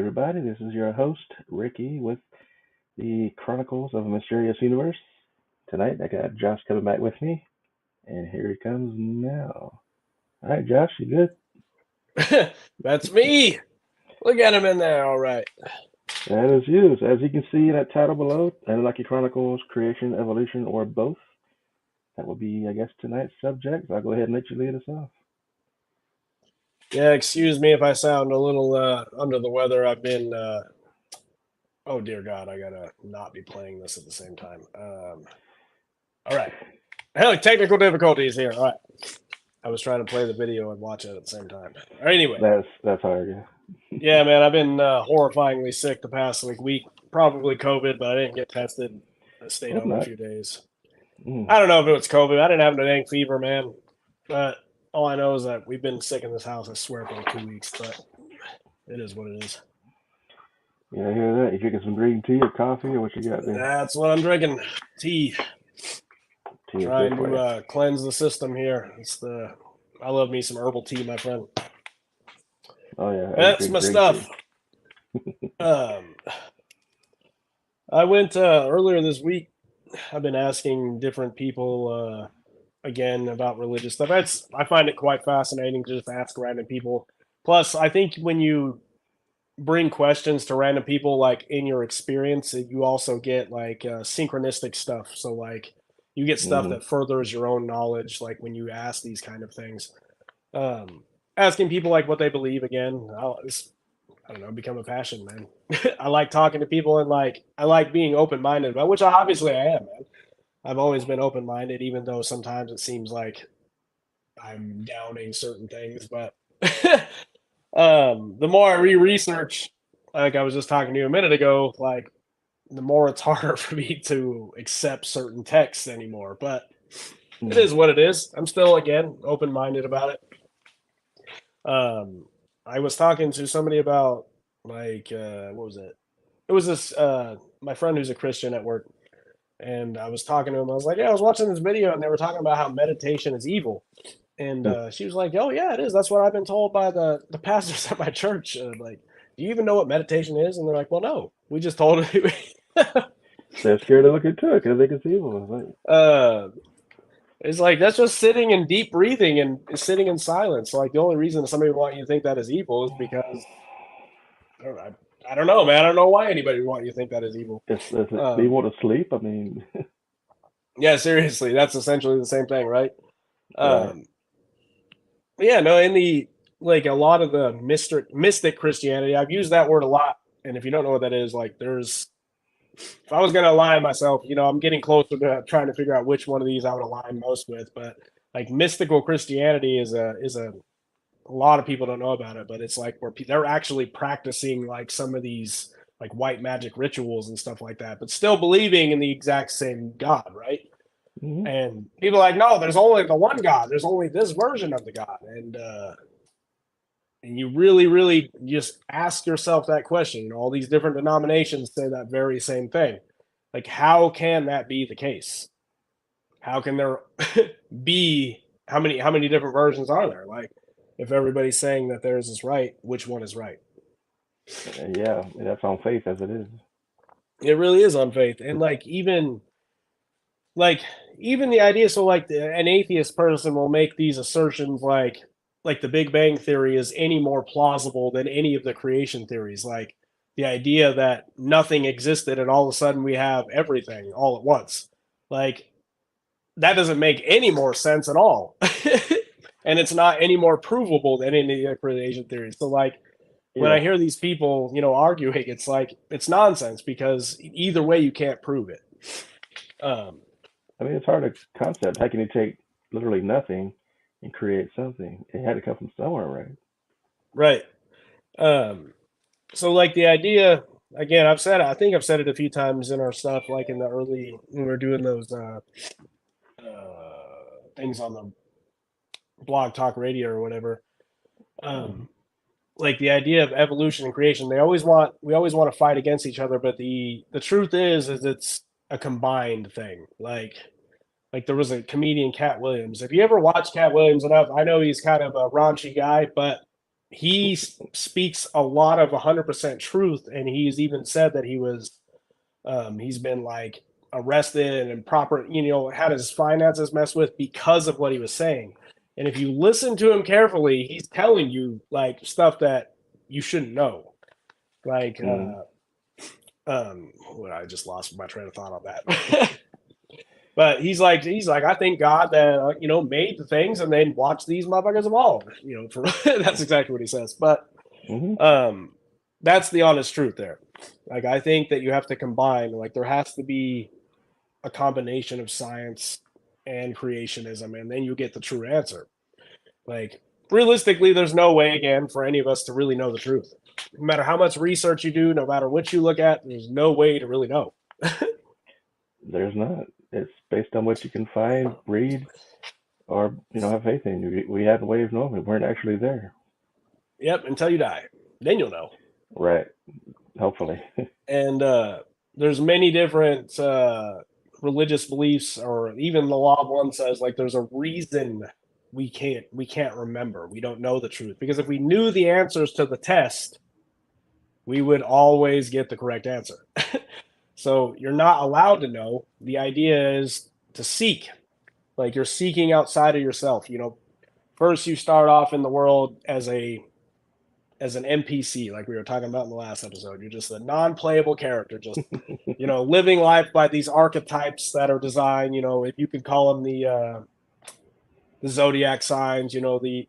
everybody. This is your host, Ricky, with the Chronicles of a Mysterious Universe. Tonight, I got Josh coming back with me, and here he comes now. All right, Josh, you good? That's me. Look at him in there. All right. That is you. So as you can see in that title below, Annunaki Chronicles, Creation, Evolution, or both. That will be, I guess, tonight's subject. So I'll go ahead and let you lead us off. Yeah, excuse me if I sound a little under the weather. I've been, oh dear God, I gotta not be playing this at the same time. All right. Hell, technical difficulties here. All right. I was trying to play the video and watch it at the same time. Anyway, That's hard, yeah. yeah, man, I've been horrifyingly sick the past week. Probably COVID, but I didn't get tested. I stayed Hope home a not. few days. Mm. I don't know if it was COVID. I didn't have a dang fever, man. But all I know is that we've been sick in this house, I swear, for like 2 weeks. But it is what it is. Yeah, I hear that. You drinking some green tea or coffee, or what you got there? That's what I'm drinking. Tea. Tea is Trying good for you. to cleanse the system here. I love me some herbal tea, my friend. Oh yeah, I That's drink my green stuff. tea. Um, I went earlier this week. I've been asking different people again about religious stuff. I find it quite fascinating to just ask random people. Plus, I think when you bring questions to random people, like in your experience, you also get like synchronistic stuff. So like you get stuff Hmm. that furthers your own knowledge. Like when you ask these kind of things, um, asking people like what they believe again. I don't know, become a passion, man. I like talking to people and like I like being open minded about, which obviously I am, man. I've always been open minded, even though sometimes it seems like I'm downing certain things. But the more I research, like I was just talking to you a minute ago, like the more it's harder for me to accept certain texts anymore. But it Hmm. is what it is. I'm still again open minded about it. Um, I was talking to somebody about like what was it? It was this my friend who's a Christian at work, and I was talking to him. I was like, "Yeah, I was watching this video, and they were talking about how meditation is evil." And Hmm. she was like, "Oh yeah, it is. That's what I've been told by the pastors at my church." Like, do you even know what meditation is? And they're like, "Well, no, we just told it." They're scared to look into it because they can see evil. It's like, uh, it's like that's just sitting and deep breathing and sitting in silence. Like the only reason somebody would want you to think that is evil is because I don't know, man. I don't know why anybody would want you to think that is evil. they Um, want to sleep. I mean, yeah, seriously, that's essentially the same thing, right? right. Um, yeah, no, in the like a lot of the mystic Christianity, I've used that word a lot. And if you don't know what that is, like there's if I was gonna align myself, I'm getting closer to trying to figure out which one of these I would align most with. But like mystical Christianity a lot of people don't know about it, but it's like where they're actually practicing like some of these like white magic rituals and stuff like that, but still believing in the exact same God, right? Hmm. And people are like, no, there's only the one God. There's only this version of the God, and you really, really just ask yourself that question. All these different denominations say that very same thing. Like, how can that be the case? How can there be how many different versions are there? Like, if everybody's saying that theirs is right, which one is right? Yeah, that's on faith as it is. It really is on faith, and like even the idea. So, like, an atheist person will make these assertions, like the Big Bang theory is any more plausible than any of the creation theories. Like the idea that nothing existed and all of a sudden we have everything all at once. Like that doesn't make any more sense at all. And it's not any more provable than any of the creation theories. So like when I Yeah, hear these people, arguing, it's like it's nonsense because either way you can't prove it. Um, I mean it's hard to concept. How can you take literally nothing and create something? It had to come from somewhere, right? right. Um, so like the idea again, I think I've said it a few times in our stuff, like in the early when we are doing those things on the blog talk radio or whatever. Mm. Um, like the idea of evolution and creation, we always want to fight against each other, but the truth is it's a combined thing. Like there was a comedian, Cat Williams. If you ever watch Cat Williams enough, I know he's kind of a raunchy guy, but he speaks a lot of 100% truth, and he's even said that he's been like arrested and proper, had his finances messed with because of what he was saying. And if you listen to him carefully, he's telling you like stuff that you shouldn't know. Like, well, I just lost my train of thought on that. But he's like, I think God that made the things and then watched these motherfuckers evolve. That's exactly what he says. But that's the honest truth there. Like, I think that you have to combine. Like, there has to be a combination of science and creationism, and then you get the true answer. Like, realistically, there's no way again for any of us to really know the truth. No matter how much research you do, no matter what you look at, there's no way to really know. There's not. It's based on what you can find, read, or have faith in. We had a way of knowing. We weren't actually there. Yep, until you die, then you'll know. Right. Hopefully. And there's many different religious beliefs, or even the law of one says like there's a reason we can't remember. We don't know the truth, because if we knew the answers to the test, we would always get the correct answer. So you're not allowed to know. The idea is to seek. Like, you're seeking outside of yourself. First you start off in the world as an NPC, like we were talking about in the last episode. You're just a non-playable character, just living life by these archetypes that are designed. If you could call them the zodiac signs, the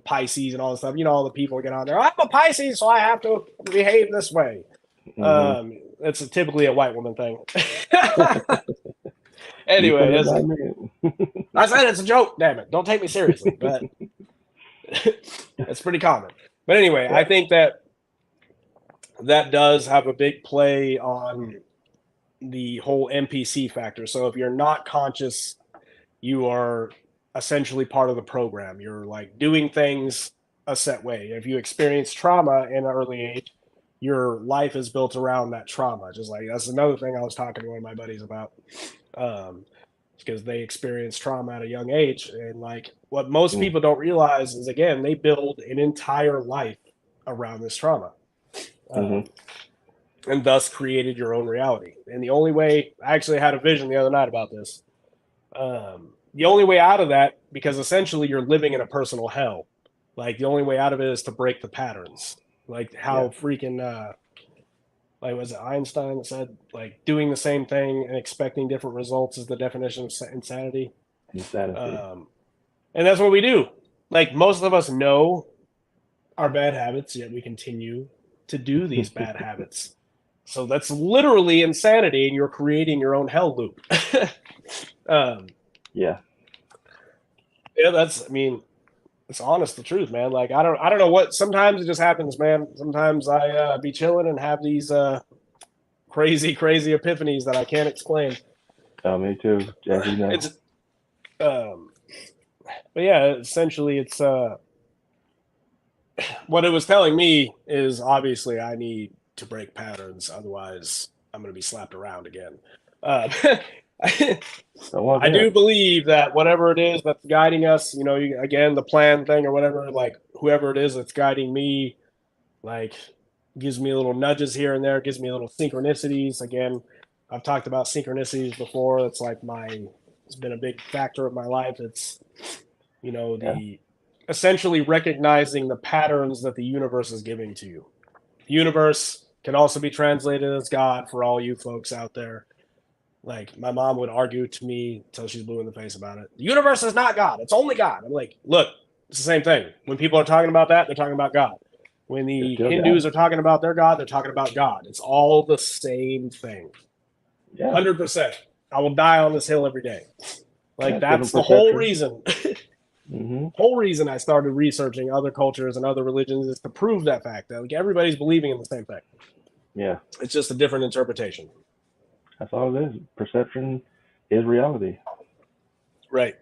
Pisces and all this stuff. All the people get on there. I'm a Pisces, so I have to behave this way. It's typically a white woman thing. Anyway, I said it's a joke. Damn it! Don't take me seriously, but it's pretty common. But anyway, I think that does have a big play on the whole NPC factor. So if you're not conscious, you are essentially part of the program. You're like doing things a set way. If you experience trauma in an early age, your life is built around that trauma. Just like, that's another thing I was talking to one of my buddies about, because they experience trauma at a young age. And like, what most people don't realize is, again, they build an entire life around this trauma, and thus created your own reality. And the only way, I actually had a vision the other night about this. The only way out of that, because essentially you're living in a personal hell. Like, the only way out of it is to break the patterns. Like how freaking, like, was it Einstein that said, like, doing the same thing and expecting different results is the definition of insanity? And that's what we do. Like, most of us know our bad habits, yet we continue to do these bad habits. So that's literally insanity, and you're creating your own hell loop. Yeah, it's honest, the truth, man. Like, I don't know what. Sometimes it just happens, man. Sometimes I be chilling and have these crazy epiphanies that I can't explain. Oh, me too. As you know. It's but yeah, essentially, it's what it was telling me is, obviously I need to break patterns, otherwise I'm going to be slapped around again. I do believe that whatever it is that's guiding us, again, the plan thing or whatever, like, whoever it is that's guiding me, like, gives me little nudges here and there, gives me little synchronicities. Again, I've talked about synchronicities before. It's like it's been a big factor of my life. It's, the essentially recognizing the patterns that the universe is giving to you. The universe can also be translated as God for all you folks out there. Like, my mom would argue to me until she's blue in the face about it. The universe is not God. It's only God. I'm like, look, it's the same thing. When people are talking about that, they're talking about God. When the Hindus are talking about their God, they're talking about God. It's all the same thing. 100%. I will die on this hill every day. Like, that's the whole reason. Whole reason I started researching other cultures and other religions is to prove that fact, that like everybody's believing in the same thing. Yeah. It's just a different interpretation. That's all it is. Perception is reality. Right.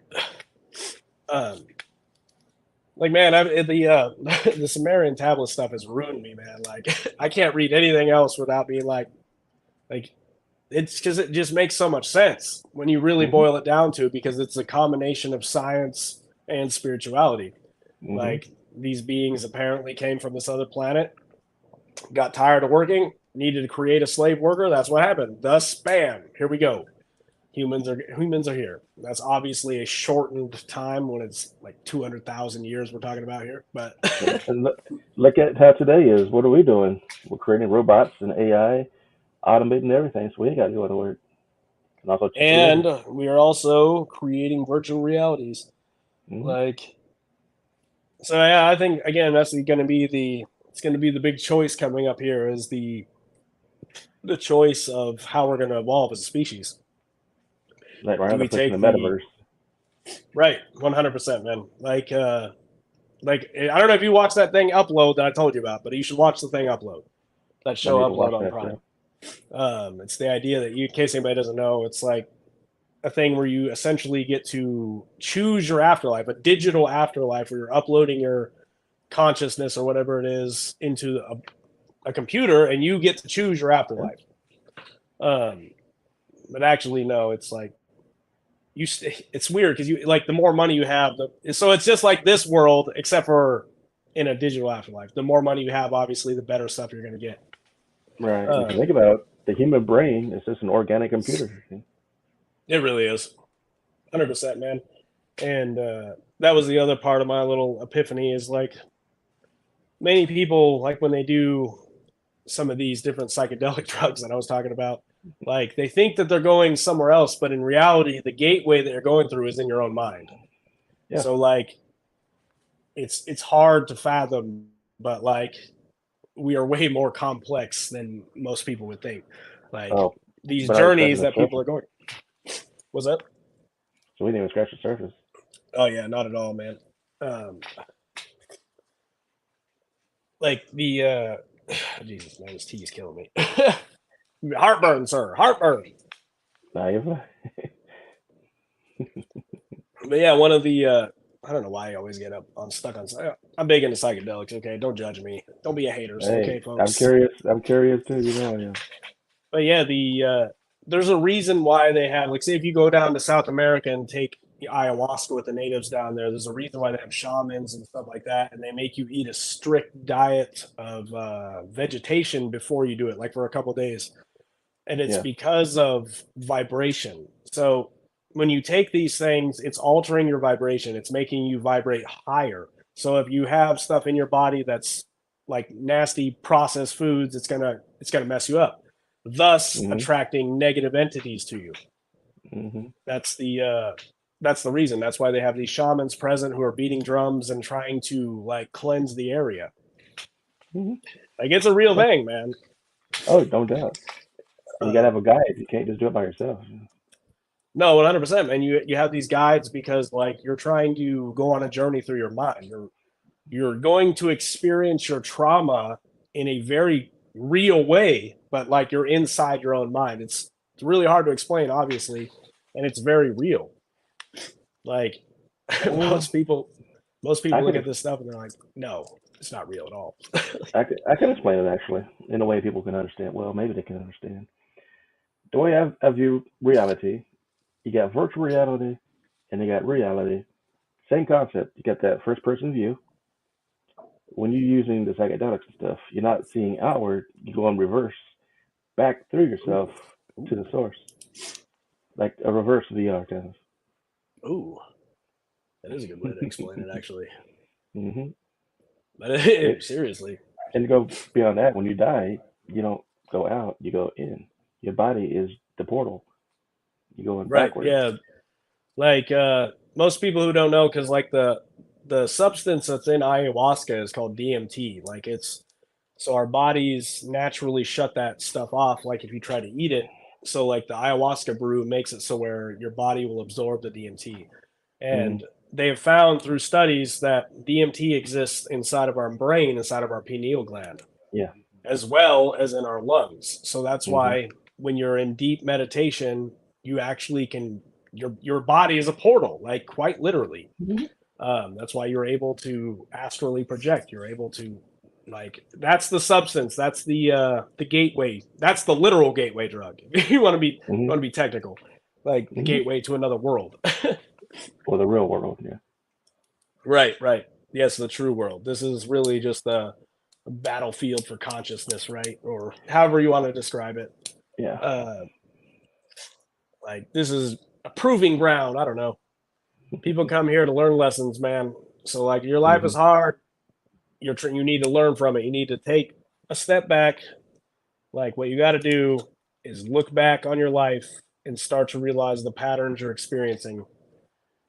Like, man, the Sumerian Tablet stuff has ruined me, man. Like, I can't read anything else without being like it's because it just makes so much sense when you really boil it down to, because it's a combination of science and spirituality. Like, these beings apparently came from this other planet, got tired of working, needed to create a slave worker. That's what happened. Thus, bam, here we go. Humans are here. That's obviously a shortened time when it's like 200,000 years we're talking about here. But And look at how today is. What are we doing? We're creating robots and AI, automating everything, so we ain't got to go to work. And also cheaper and labor. we are also creating virtual realities. Mm-hmm. Like, so yeah, I think again that's going to be the big choice coming up here is the choice of how we're going to evolve as a species. Like we're Do having we to push in take the the metaverse. right 100%, man? Like I don't know if you watched that thing Upload that I told you about, but you should watch the thing Upload. That I show need to watch Upload on that Prime. show. It's the idea that in case anybody doesn't know, it's like a thing where you essentially get to choose your afterlife, a digital afterlife where you're uploading your consciousness or whatever it is into a computer, and you get to choose your afterlife. But actually, no, it's like it's weird because you like the more money you have, so it's just like this world, except for in a digital afterlife. The more money you have, obviously, the better stuff you're going to get. Right. If you think about it, the human brain is just an organic computer. It really is, 100%, man. And that was the other part of my little epiphany is like many people like when they do some of these different psychedelic drugs that I was talking about, like they think that they're going somewhere else, but in reality, the gateway that you're going through is in your own mind. Yeah. So like, it's hard to fathom, but like we are way more complex than most people would think. Like these but I was scratching journeys the that people are surface. going. What's that? So we didn't even scratch the surface. Oh yeah, not at all, man. Like the Jesus, man, this tea is killing me. Heartburn, sir, heartburn. Nah, you're But yeah, one of the I don't know why I always get stuck on. I'm big into psychedelics. Okay, don't judge me. Don't be a haters. Hey, Okay, I'm folks. curious. I'm curious too. You know, yeah. But yeah, there's a reason why they have like say if you go down to South America and take the ayahuasca with the natives down there, there's a reason why they have shamans and stuff like that, and they make you eat a strict diet of vegetation before you do it, like for a couple of days, and it's Yeah. because of vibration. So when you take these things, it's altering your vibration. It's making you vibrate higher. So if you have stuff in your body that's like nasty processed foods, it's gonna mess you up, thus Mhm. attracting negative entities to you. Mhm. That's the reason. That's why they have these shamans present who are beating drums and trying to like cleanse the area. Mhm. Like it's a real Yeah. thing, man. Oh, no doubt. And you gotta have a guide. You can't just do it by yourself. No, 100%, man. You have these guides because like you're trying to go on a journey through your mind. You're going to experience your trauma in a very real way, but like you're inside your own mind. It's really hard to explain, obviously, and it's very real. Like Mm, most people most I people look could, at this stuff and they're like, no, it's not real at all. I can explain it actually in a way people can understand. Well, maybe they can understand. The way I view reality, you got virtual reality and you got reality. Same concept. You got that first person view. When you're using the psychedelics and stuff, you're not seeing outward. You go in reverse, back through yourself Ooh, to the source, like a reverse VR kind of. ooh, that is a good way to explain it, actually. Hmm. But And, seriously, and to go beyond that, when you die, you don't go out, you go in. Your body is the portal. You go in right? backwards. Yeah, like most people who don't know, because like the substance that's in ayahuasca is called DMT. Like it's so our bodies naturally shut that stuff off. Like if you try to eat it, so like the ayahuasca brew makes it so where your body will absorb the DMT, Hmm. and they have found through studies that DMT exists inside of our brain, inside of our pineal gland, Yeah. as well as in our lungs. So that's Hmm. why when you're in deep meditation, you actually can your body is a portal, like quite literally. Hmm. That's why you're able to astrally project. You're able to like that's the substance. That's the gateway. That's the literal gateway drug. If you Hmm. want to be technical, like the Hmm. gateway to another world. Or the real world. Yeah. Right, right. Yes, the true world. This is really just a battlefield for consciousness, right? Or however you want to describe it. Yeah. Uh, like this is a proving ground. I don't know. People come here to learn lessons, man. So like your life is Hmm. hard. You need to learn from it. You need to take a step back. Like what you got to do is look back on your life and start to realize the patterns you're experiencing,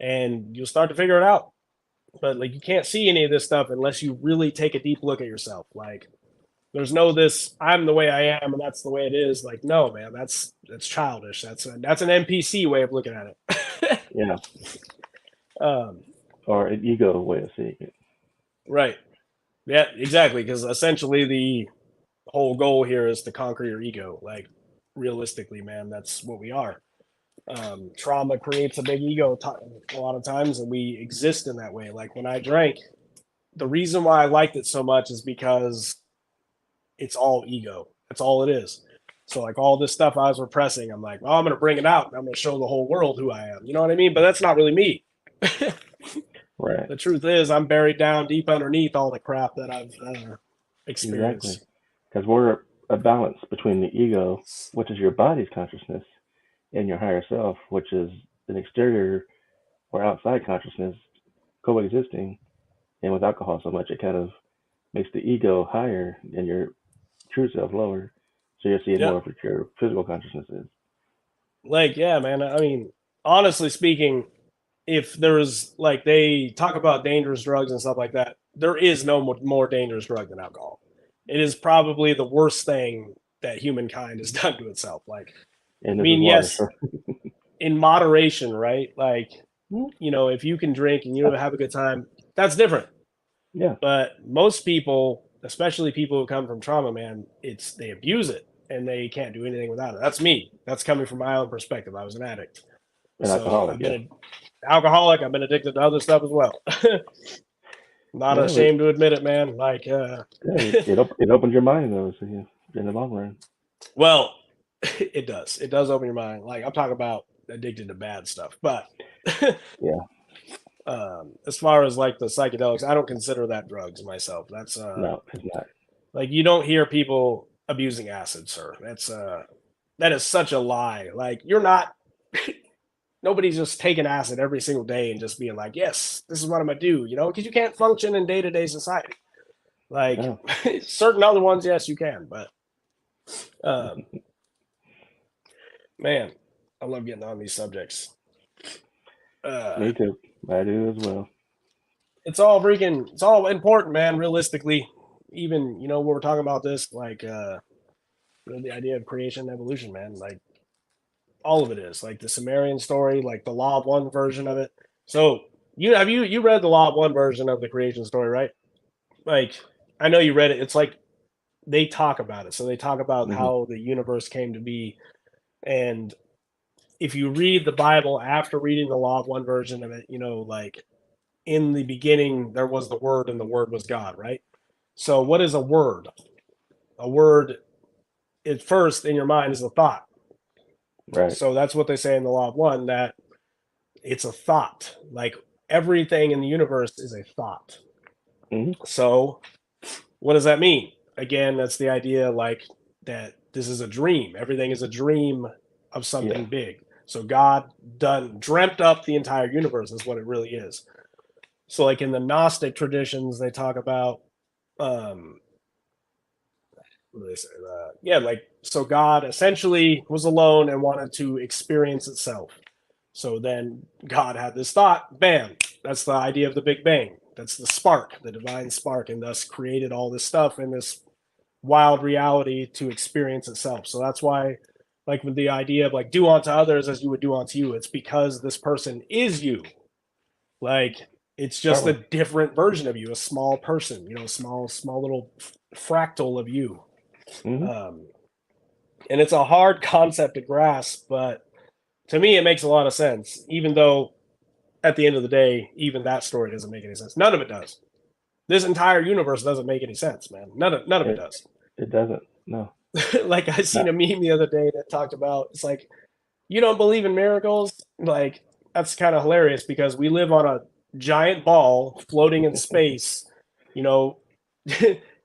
and you'll start to figure it out. But like you can't see any of this stuff unless you really take a deep look at yourself. Like there's no this I'm the way I am and that's the way it is. Like no, man, that's childish. That's an NPC way of looking at it. Yeah. um, Or an ego way of seeing it. right. Yeah, exactly. Because essentially the whole goal here is to conquer your ego. Like realistically, man, that's what we are. Trauma creates a big ego a lot of times, and we exist in that way. Like when I drank, the reason why I liked it so much is because it's all ego. That's all it is. So like all this stuff I was repressing, I'm like, well, I'm gonna bring it out. And I'm gonna show the whole world who I am. You know what I mean? But that's not really me. Right. The truth is, I'm buried down deep underneath all the crap that I've Exactly. experienced. Because we're a balance between the ego, which is your body's consciousness, and your higher self, which is an exterior or outside consciousness coexisting. And with alcohol so much, it kind of makes the ego higher and your true self lower. So you're seeing Yeah, more of what your physical consciousness is. like yeah, man. I mean, honestly speaking, if there's like they talk about dangerous drugs and stuff like that, there is no more dangerous drug than alcohol. It is probably the worst thing that humankind has done to itself. Like, And I this is mean, water. yes, So, in moderation, right? Like, you know, if you can drink and you have a good time, that's different. yeah. But most people, especially people who come from trauma, man, it's they abuse it and they can't do anything without it. That's me. That's coming from my own perspective. I was an addict. An So alcoholic, I've been yeah. an alcoholic. I've been addicted to other stuff as well. Not Yeah, but ashamed to admit it, man. Like, yeah, it opens your mind though, so you, in the long run. well, it does. It does open your mind. Like I'm talking about addicted to bad stuff, but Yeah. as far as like the psychedelics, I don't consider that drugs myself. That's No, it's not. like you don't hear people abusing acid, sir. That is such a lie. Like you're not. Nobody's just taking acid every single day and just being like, yes, this is what I'm gonna do. You know, because you can't function in day to day society. Like No. certain other ones, yes, you can, but um, man, I love getting on these subjects. Uh, Me too. I do as well. it's all important, man. Realistically, even you know, when we're talking about this, like the idea of creation and evolution, man. Like all of it is like the Sumerian story, like the Law of One version of it. So you read the Law of One version of the creation story, right? Like I know you read it. It's like they talk about it. So they talk about Hmm. how the universe came to be, and if you read the Bible after reading the Law of One version of it, you know, like in the beginning there was the Word, and the Word was God, right? So what is a word? A word at first in your mind is a thought. Right. So that's what they say in the Law of One, that it's a thought. Like everything in the universe is a thought. Hmm. So what does that mean? Again, that's the idea like that this is a dream. Everything is a dream of Yeah. something big. So God done dreamt up the entire universe is what it really is. So like in the Gnostic traditions, they talk about um what do they say? Yeah, like so God essentially was alone and wanted to experience itself. So then God had this thought, bam, that's the idea of the Big Bang. That's the spark, the divine spark, and thus created all this stuff in this wild reality to experience itself. So that's why, like with the idea of like do unto others as you would do unto you, it's because this person is you. Like it's just a Power. different version of you, a small person, you know, small little fractal of you. Hmm. Um, and it's a hard concept to grasp, but to me, it makes a lot of sense, even though at the end of the day, even that story doesn't make any sense. None of it does. This entire universe doesn't make any sense, man. None of it It does. it doesn't. No. Like I seen Not. a meme the other day that talked about it's like you don't believe in miracles. Like that's kind of hilarious because we live on a giant ball floating in space, you know,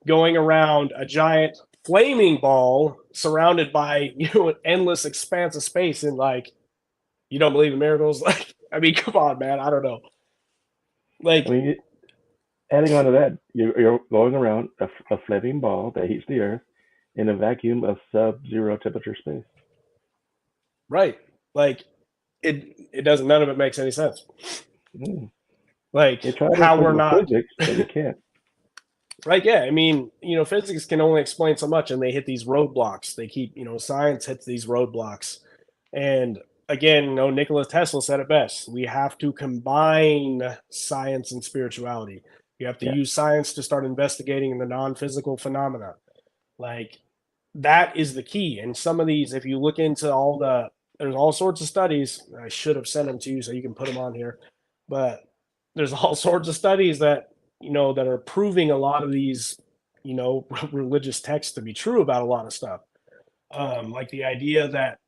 going around a giant flaming ball surrounded by, you know, an endless expanse of space, and like, you don't believe in miracles? Like, I mean, come on, man. I don't know. I Like, mean, adding on to that, you're going around a flaming ball that heats the Earth in a vacuum of sub-zero temperature space. right. Like, it doesn't, none of it makes any sense. Mm. Like, They try to how explain we're it with not, physics, but you can't. right? Yeah. I mean, you know, physics can only explain so much, and they hit these roadblocks. They keep, you know, science hits these roadblocks. And again, you know, Nikola Tesla said it best. We have to combine science and spirituality. You have to Yeah. use science to start investigating the non-physical phenomena. Like, that is the key. And some of these, if you look into all the, there's all sorts of studies. I should have sent them to you so you can put them on here. But there's all sorts of studies that, you know, that are proving a lot of these, you know, religious texts to be true about a lot of stuff. Like the idea that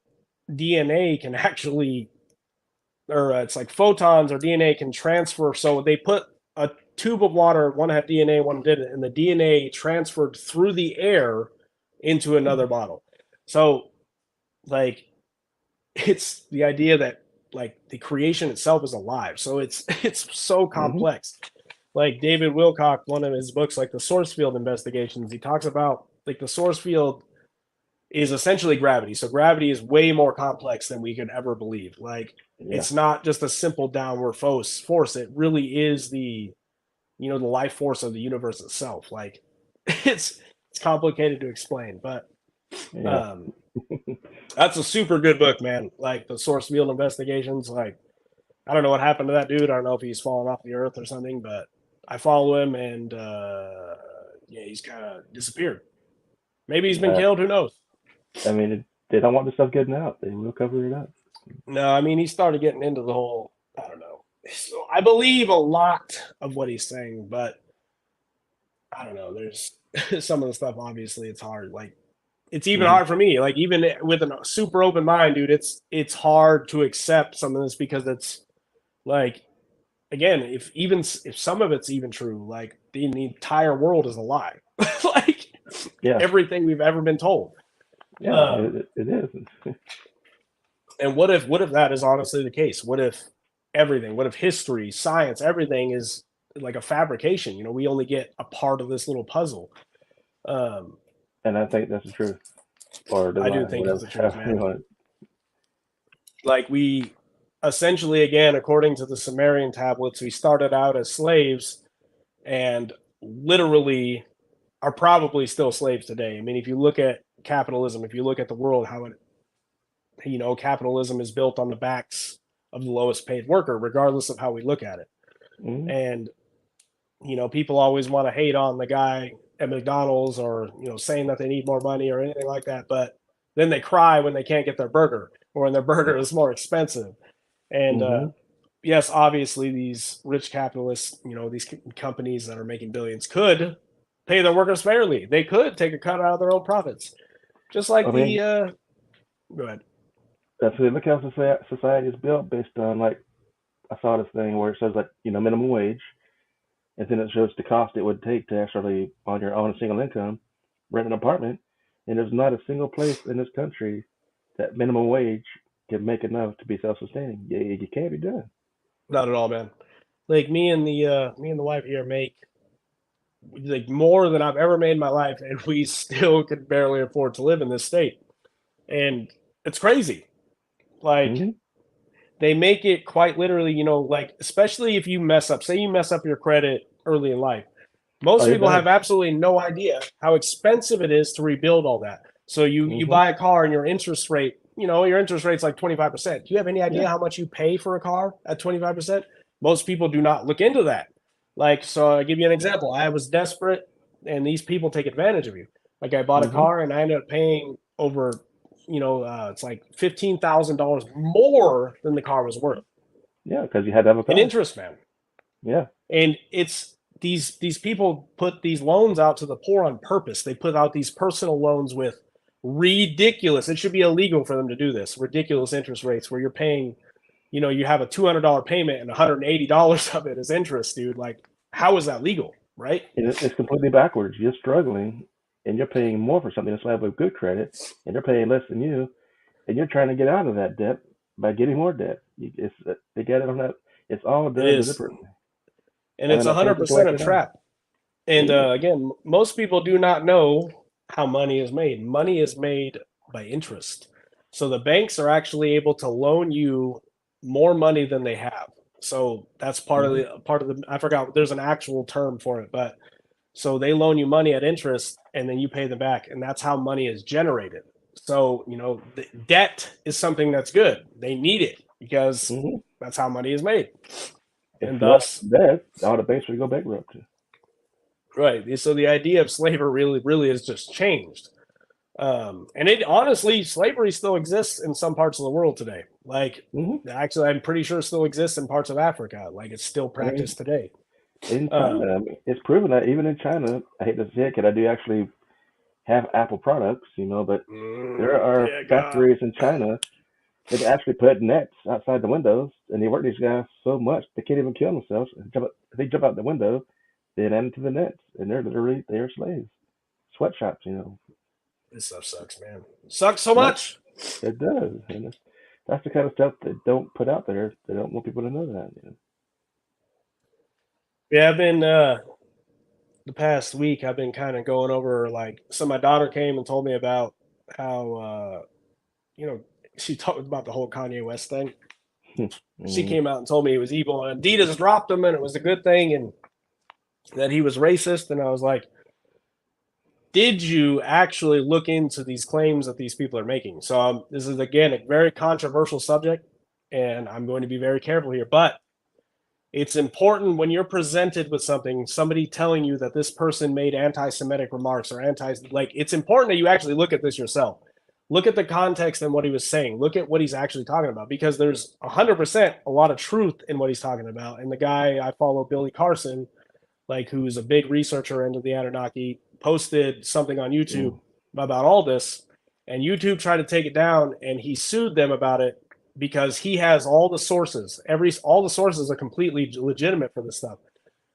DNA can actually, or it's like photons or DNA can transfer. So they put a tube of water, one had DNA, one didn't, and the DNA transferred through the air into another bottle. So, like, it's the idea that like the creation itself is alive. So it's so Mm-hmm. complex. Like David Wilcock, one of his books, like the source field investigations, he talks about like the source field is essentially gravity. So gravity is way more complex than we could ever believe. Like, Yeah. it's not just a simple downward force. It really is the, you know, the life force of the universe itself. Like, it's complicated to explain, but Yeah. um that's a super good book, man. Like the source field investigations. Like, I don't know what happened to that dude. I don't know if he's fallen off the earth or something, but I follow him, and yeah, he's kind of disappeared. Maybe he's been Uh, killed. Who knows? I mean, they don't want the stuff getting out. They will cover it up. No, I mean, he started getting into the whole, I don't know. So I believe a lot of what he's saying, but I don't know. There's some of the stuff, obviously, it's hard. Like, it's even Mm-hmm. hard for me. Like, even with a super open mind, dude, it's hard to accept some of this because it's like, again, if some of it's even true, like the entire world is a lie. Like, Yeah. everything we've ever been told. Yeah. Um, It is. and what if that is honestly the case? What if everything, what if history, science, everything is like a fabrication? You know, we only get a part of this little puzzle. Um, And I think that's the truth, or the I do lie, think it's whatever. the truth, You man. want it. Like, we essentially, again, according to the Sumerian tablets, we started out as slaves and literally are probably still slaves today. I mean, if you look at capitalism, if you look at the world, how it, you know, capitalism is built on the backs of the lowest paid worker, regardless of how we look at it. Mm-hmm. And, you know, people always want to hate on the guy at McDonald's, or, you know, saying that they need more money or anything like that. But then they cry when they can't get their burger, or when their burger is more expensive. And Mm-hmm. yes, obviously these rich capitalists, you know, these companies that are making billions could pay their workers fairly. They could take a cut out of their own profits, just like I mean, go ahead. that's it. Look how society is built based on, like, I saw this thing where it says, like, minimum wage, and then it shows the cost it would take to actually, on your own single income, rent an apartment. And there's not a single place in this country that minimum wage can make enough to be self-sustaining. You can't be done. Not at all, man. Like, me and the wife here make like more than I've ever made in my life, and we still could barely afford to live in this state. And it's crazy. Like, Mm-hmm. they make it quite literally, you know, like, especially if you mess up, say you mess up your credit early in life. Oh, Most you're people done. have absolutely no idea how expensive it is to rebuild all that. So you Mm-hmm. buy a car, and your interest rate, you know, your interest rate's like 25%. Do you have any Yeah. idea how much you pay for a car at 25%? Most people do not look into that. Like, so I'll give you an example. I was desperate, and these people take advantage of you. Like, I bought a Mm-hmm. car, and I ended up paying over, you know, it's like $15,000 more than the car was worth Yeah, because you had to have a in car. interest, man. Yeah. And it's these people put these loans out to the poor on purpose. They put out these personal loans with ridiculous, it should be illegal for them to do this, ridiculous interest rates where you're paying, you have a $200 payment and $180 of it is interest, dude. Like, how is that legal, right? It's completely backwards. You're struggling, and you're paying more for something that's with good credit, and they're paying less than you, and you're trying to get out of that debt by getting more debt. They get it on that. It's all It done is. deliberately. And I'm it's in that same 100% a situation now. trap. And Mhm. again, most people do not know how money is made. Money is made by interest. So the banks are actually able to loan you more money than they have. So that's Mhm. part of the I forgot there's an actual term for it, but so they loan you money at interest and then you pay them back, and that's how money is generated. So, the debt is something that's good. They need it because Mhm. that's how money is made. If And you don't thus, have debt, all the banks will go bankrupt. right. So the idea of slavery really has just changed. And it honestly, slavery still exists in some parts of the world today. Like, Mhm. actually, I'm pretty sure it still exists in parts of Africa. Like, it's still I mean, practiced today. in Um, China, I mean, it's proven that even in China, I hate to say it, because I do actually have Apple products, but there are yeah, God. factories in China that actually put nets outside the windows, and they work these guys so much they can't even kill themselves. If they jump out the window, they land into the nets, and they're slaves. Sweatshops. This stuff sucks, man. Sucks so Yep, much. it does, and that's the kind of stuff they don't put out there. They don't want people to know that. Yeah, I've been the past week. I've been kind of going over like. So my daughter came and told me about how you know she talked about the whole Kanye West thing. She Mm, came out and told me he was evil and Adidas dropped him and it was a good thing and that he was racist. And I was like, did you actually look into these claims that these people are making? So this is again a very controversial subject, and I'm going to be very careful here. But it's important when you're presented with somebody telling you that this person made anti-Semitic remarks or it's important that you actually look at this yourself. Look at the context and what he was saying. Look at what he's actually talking about because there's 100% a lot of truth in what he's talking about. And the guy I follow, Billy Carson, like who's a big researcher into the Anunnaki, posted something on YouTube mm, about all this, and YouTube tried to take it down, and he sued them about it because he has all the sources. All the sources are completely legitimate for this stuff.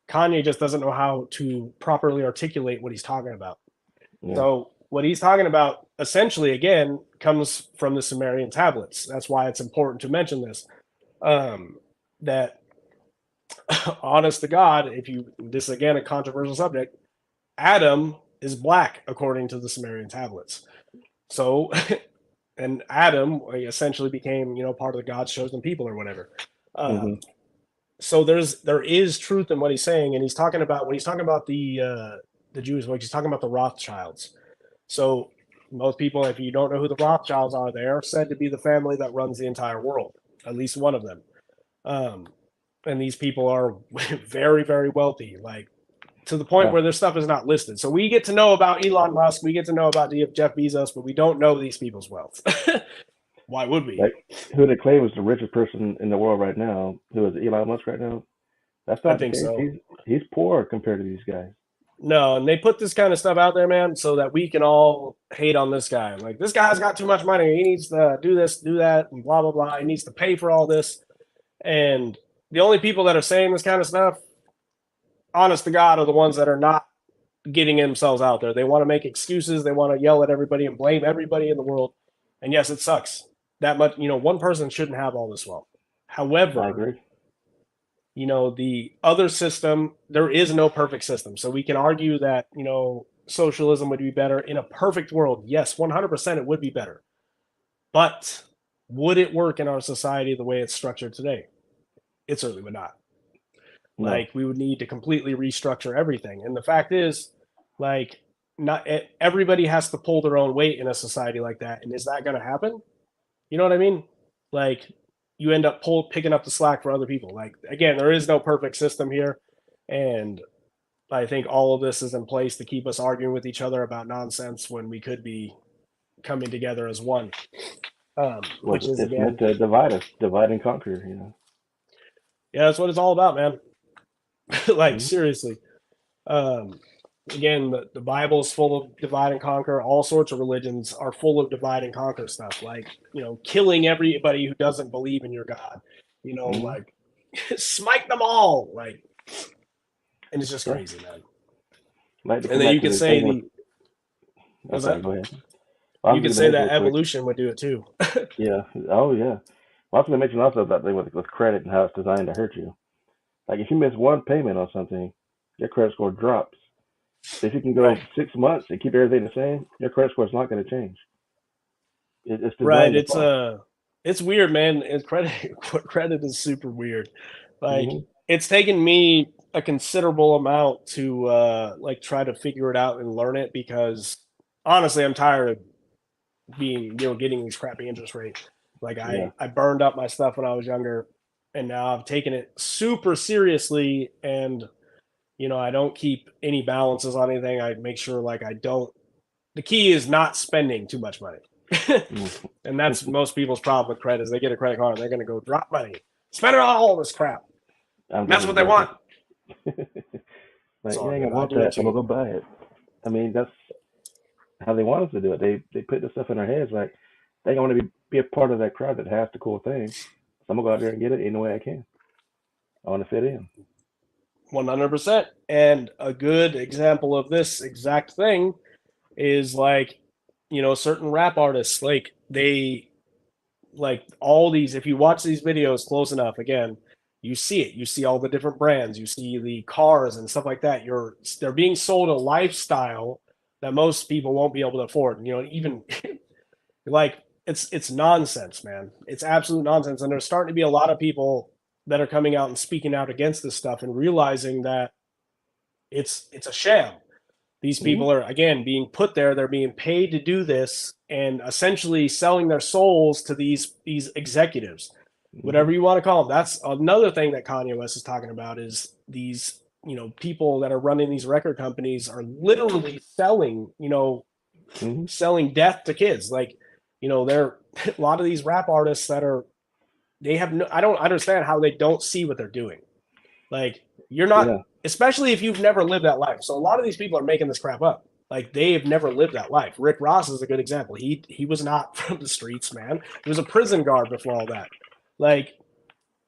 Kanye just doesn't know how to properly articulate what he's talking about. yeah, So what he's talking about essentially again comes from the Sumerian Tablets. That's why it's important to mention this. That honest to God, if you this is again a controversial subject, Adam is black according to the Sumerian tablets. So, and Adam essentially became part of the God's chosen people or whatever. hmm, So there is truth in what he's saying, and he's talking about when he's talking about the Jews, like he's talking about the Rothschilds. So most people, if you don't know who the Rothschilds are, they are said to be the family that runs the entire world, at least one of them. Um, and these people are very, very wealthy, like to the point yeah. where their stuff is not listed. So we get to know about Elon Musk, we get to know about Jeff Bezos, but we don't know these people's wealth. Why would we? Like who they claim is the richest person in the world right now, who is Elon Musk right now. That's I not the think case. so. He's poor compared to these guys. No, and they put this kind of stuff out there, man, so that we can all hate on this guy. Like, this guy's got too much money. He needs to do this, do that, and blah, blah, blah. He needs to pay for all this. And the only people that are saying this kind of stuff, honest to God, are the ones that are not getting themselves out there. They want to make excuses. They want to yell at everybody and blame everybody in the world. And yes, it sucks that much. One person shouldn't have all this wealth. I However, agree. the other system, there is no perfect system. So we can argue that, socialism would be better in a perfect world. Yes, 100% it would be better. But would it work in our society the way it's structured today? It certainly would not. No, Like we would need to completely restructure everything. And the fact is, like, not everybody has to pull their own weight in a society like that. And is that going to happen? You know what I mean? Like you end up picking up the slack for other people. Like again, there is no perfect system here, and I think all of this is in place to keep us arguing with each other about nonsense when we could be coming together as one. was Which is it's meant again, to divide us, divide and conquer. yeah, that's what it's all about, man. Like Hmm. seriously. Um, Again, the Bible is full of divide and conquer. All sorts of religions are full of divide and conquer stuff, like killing everybody who doesn't believe in your God, like smite them all, like, and it's just crazy, man. Like to And come then back you to can the say thing with, sorry, go ahead. Well, I you was can going to say mention real that quick. evolution would do it too. Yeah. Oh, yeah. Well, I was going to mention also that thing with credit and how it's designed to hurt you. Like if you miss one payment on something, your credit score drops. If you can go Right. 6 months and keep everything the same, your credit score is not going to change. It's Right. designed to fall. It's weird, man. Credit is super weird. Like Hmm. it's taken me a considerable amount to like try to figure it out and learn it because honestly I'm tired of being, getting these crappy interest rates. Like Yeah. I burned up my stuff when I was younger and now I've taken it super seriously and I don't keep any balances on anything. I make sure like I don't the key is not spending too much money. Mm. And that's most people's problem with credit is they get a credit card and they're going to go drop money, spend it on all this crap. I'm And that's just what they want. It's like, you all ain't good. gonna I want do it that, so I'm too. gonna go buy it. I mean, that's how they want us to do it. They put this stuff in our heads like they want to be a part of that crowd that has the cool thing. So I'm gonna go out there and get it any way I can. I want to fit in. 100%. And a good example of this exact thing is like, certain rap artists, like they, like all these, if you watch these videos close enough, again, you see it. You see all the different brands. You see the cars and stuff like that. They're being sold a lifestyle that most people won't be able to afford. Even like it's nonsense, man. It's absolute nonsense. And there's starting to be a lot of people that are coming out and speaking out against this stuff and realizing that it's a sham. These Hmm. people are again being put there. They're being paid to do this and essentially selling their souls to these executives, Hmm. whatever you want to call them. That's another thing that Kanye West is talking about is these people that are running these record companies are literally selling Hmm. selling death to kids. Like they're a lot of these rap artists that are they have no. I don't understand how they don't see what they're doing. Like you're not, Yeah. especially if you've never lived that life. So a lot of these people are making this crap up. Like they have never lived that life. Rick Ross is a good example. He was not from the streets, man. He was a prison guard before all that. Like,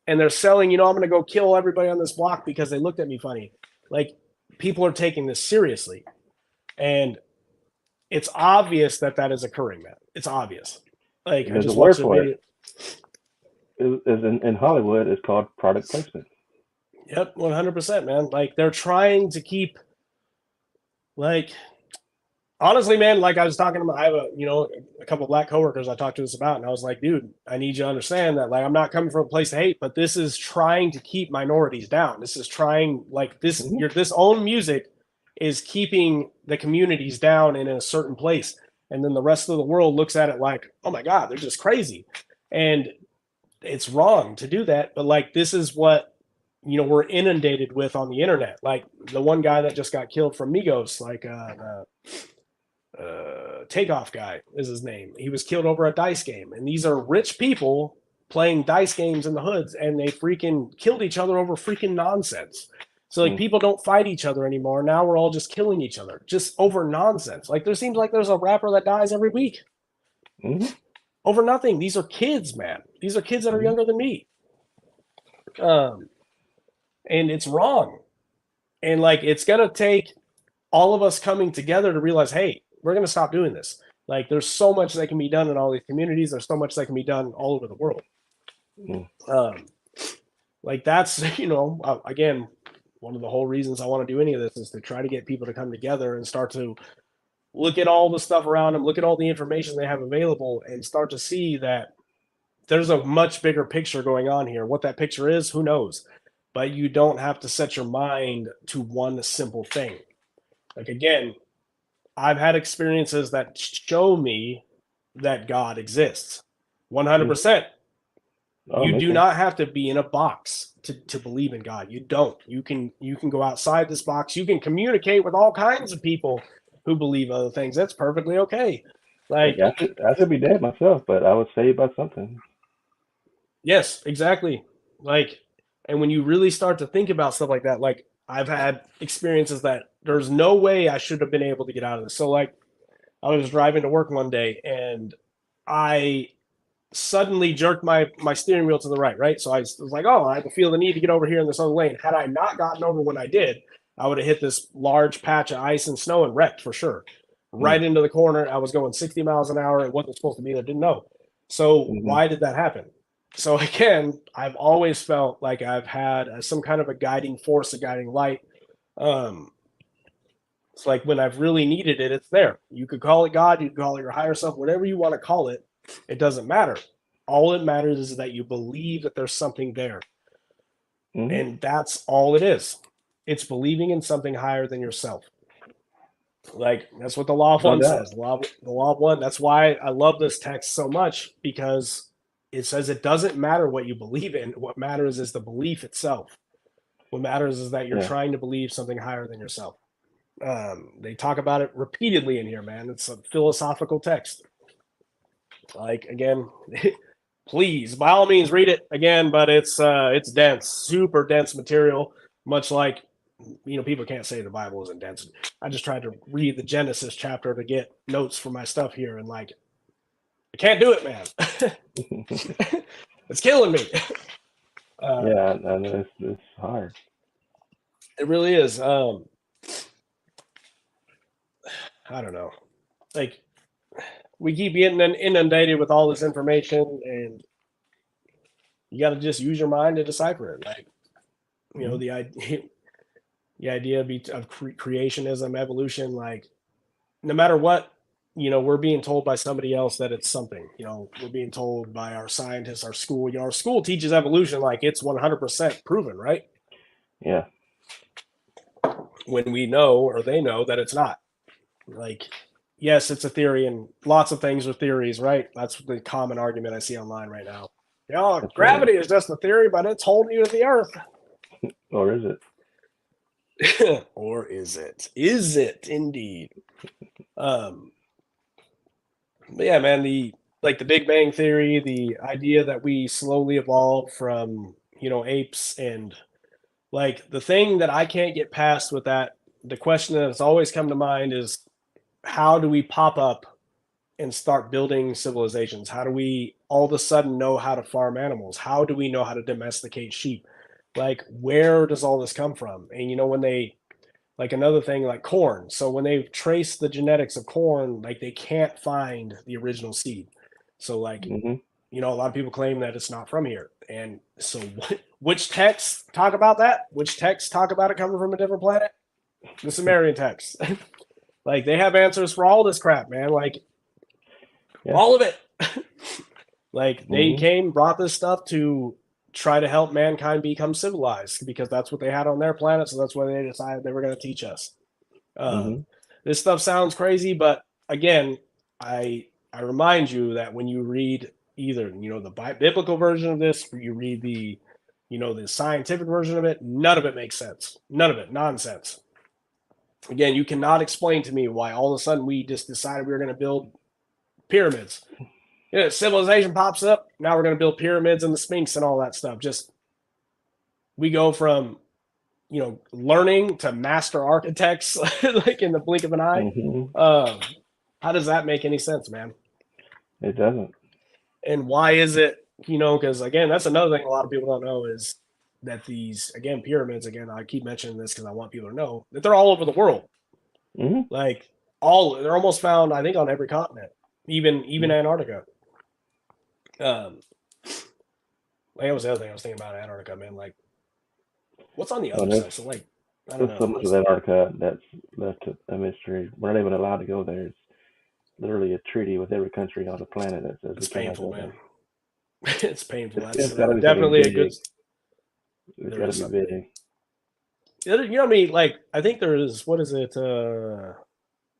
and they're selling. I'm going to go kill everybody on this block because they looked at me funny. Like people are taking this seriously, and it's obvious that that is occurring, man. It's obvious. Like I There's a just word watched a for it. video. Is in Hollywood. It's called product placement. Yep, 100%, man. Like they're trying to keep like honestly, man, like I was talking to I have a couple of black coworkers I talked to this about, and I was like, dude, I need you to understand that like I'm not coming from a place of hate, but this is trying to keep minorities down. This is trying like this Hmm. this own music is keeping the communities down in a certain place. And then the rest of the world looks at it like, oh my God, they're just crazy. And it's wrong to do that. But like this is what we're inundated with on the internet. Like the one guy that just got killed from Migos, like Takeoff guy is his name. He was killed over a dice game, and these are rich people playing dice games in the hoods, and they freaking killed each other over freaking nonsense. So like people don't fight each other anymore. Now we're all just killing each other just over nonsense. Like there seems like there's a rapper that dies every week Hmm. over nothing. These are kids, man. These are kids that are Hmm. younger than me. Um, and it's wrong. And like it's gonna take all of us coming together to realize, hey, we're gonna stop doing this. Like there's so much that can be done in all these communities. There's so much that can be done all over the world. Hmm. Um, like that's again one of the whole reasons I want to do any of this is to try to get people to come together and start to look at all the stuff around them, look at all the information they have available, and start to see that there's a much bigger picture going on here. What that picture is, who knows? But you don't have to set your mind to one simple thing. Like again, I've had experiences that show me that God exists. Hmm. 100%. Oh, You me do too. not have to be in a box to believe in God. You don't. You can go outside this box. You can communicate with all kinds of people who believe other things. That's perfectly okay. Like Like, I could be dead myself, but I was saved by something. yes, exactly. Like, and when you really start to think about stuff like that, like I've had experiences that there's no way I should have been able to get out of this. So like I was driving to work one day and I suddenly jerked my steering wheel to the right. So I was like, oh, I feel the need to get over here in this other lane. Had I not gotten over when I did, I would have hit this large patch of ice and snow and wrecked for sure. Right into the corner. I was going 60 miles an hour. It wasn't supposed to be there. Didn't know. So why did that happen? So again, I've always felt like I've had some kind of a guiding force, a guiding light. It's like when I've really needed it, it's there. You could call it God, you could call it your higher self, whatever you want to call it. It doesn't matter. All it matters is that you believe that there's something there. And that's all it is. It's believing in something higher than yourself. Like, that's what the law of one says. The law of one. That's why I love this text so much, because it says it doesn't matter what you believe in. What matters is the belief itself. What matters is that you're trying to believe something higher than yourself. They talk about it repeatedly in here, man. It's a philosophical text. Like, again, please, by all means, read it again, but it's dense, super dense material, much like, people can't say the Bible isn't dense. I just tried to read the Genesis chapter to get notes for my stuff here, and like, I can't do it, man. It's killing me. And it's hard. It really is. I don't know. Like, we keep getting inundated with all this information, and you got to just use your mind to decipher it. Like, the idea of creationism, evolution, like, no matter what, we're being told by somebody else that it's something. We're being told by our scientists, our school. Our school teaches evolution like it's 100% proven, right? Yeah. When we know, or they know, that it's not. Like, yes, it's a theory, and lots of things are theories, right? That's the common argument I see online right now. Gravity is just a theory, but it's holding you to the earth. Or is it? Or is it? Is it indeed? But yeah, man, the Big Bang Theory, the idea that we slowly evolved from, apes, and like, the thing that I can't get past with that, the question that's always come to mind is, how do we pop up and start building civilizations? How do we all of a sudden know how to farm animals? How do we know how to domesticate sheep? Like, where does all this come from? And when they, like, another thing, like corn. So when they've traced the genetics of corn, like, they can't find the original seed. So like, a lot of people claim that it's not from here. And so which texts talk about that? Which texts talk about it coming from a different planet? The Sumerian texts. Like, they have answers for all this crap, man. Like, all of it. Like, they brought this stuff to try to help mankind become civilized, because that's what they had on their planet. So that's why they decided they were going to teach us. This stuff sounds crazy, but again, I remind you that when you read either, the biblical version of this, or you read the, the scientific version of it, none of it makes sense. None of it. Nonsense. Again, you cannot explain to me why all of a sudden we just decided we were going to build pyramids. Civilization pops up. Now we're going to build pyramids and the Sphinx and all that stuff. Just, we go from, learning to master architects, like, in the blink of an eye. How does that make any sense, man? It doesn't. And why is it, because again, that's another thing a lot of people don't know, is that these, again, pyramids, again, I keep mentioning this because I want people to know that they're all over the world. Like, they're almost found, I think, on every continent, even Antarctica. Like, that was the other thing I was thinking about Antarctica, man. Like, what's on the other side? So, like, I don't know. So much of Antarctica that's left a mystery. We're not even allowed to go there. It's literally a treaty with every country on the planet that says it's painful, man. It's painful. It's That's definitely a good. It's got to be big. What I mean? Like, I think there's,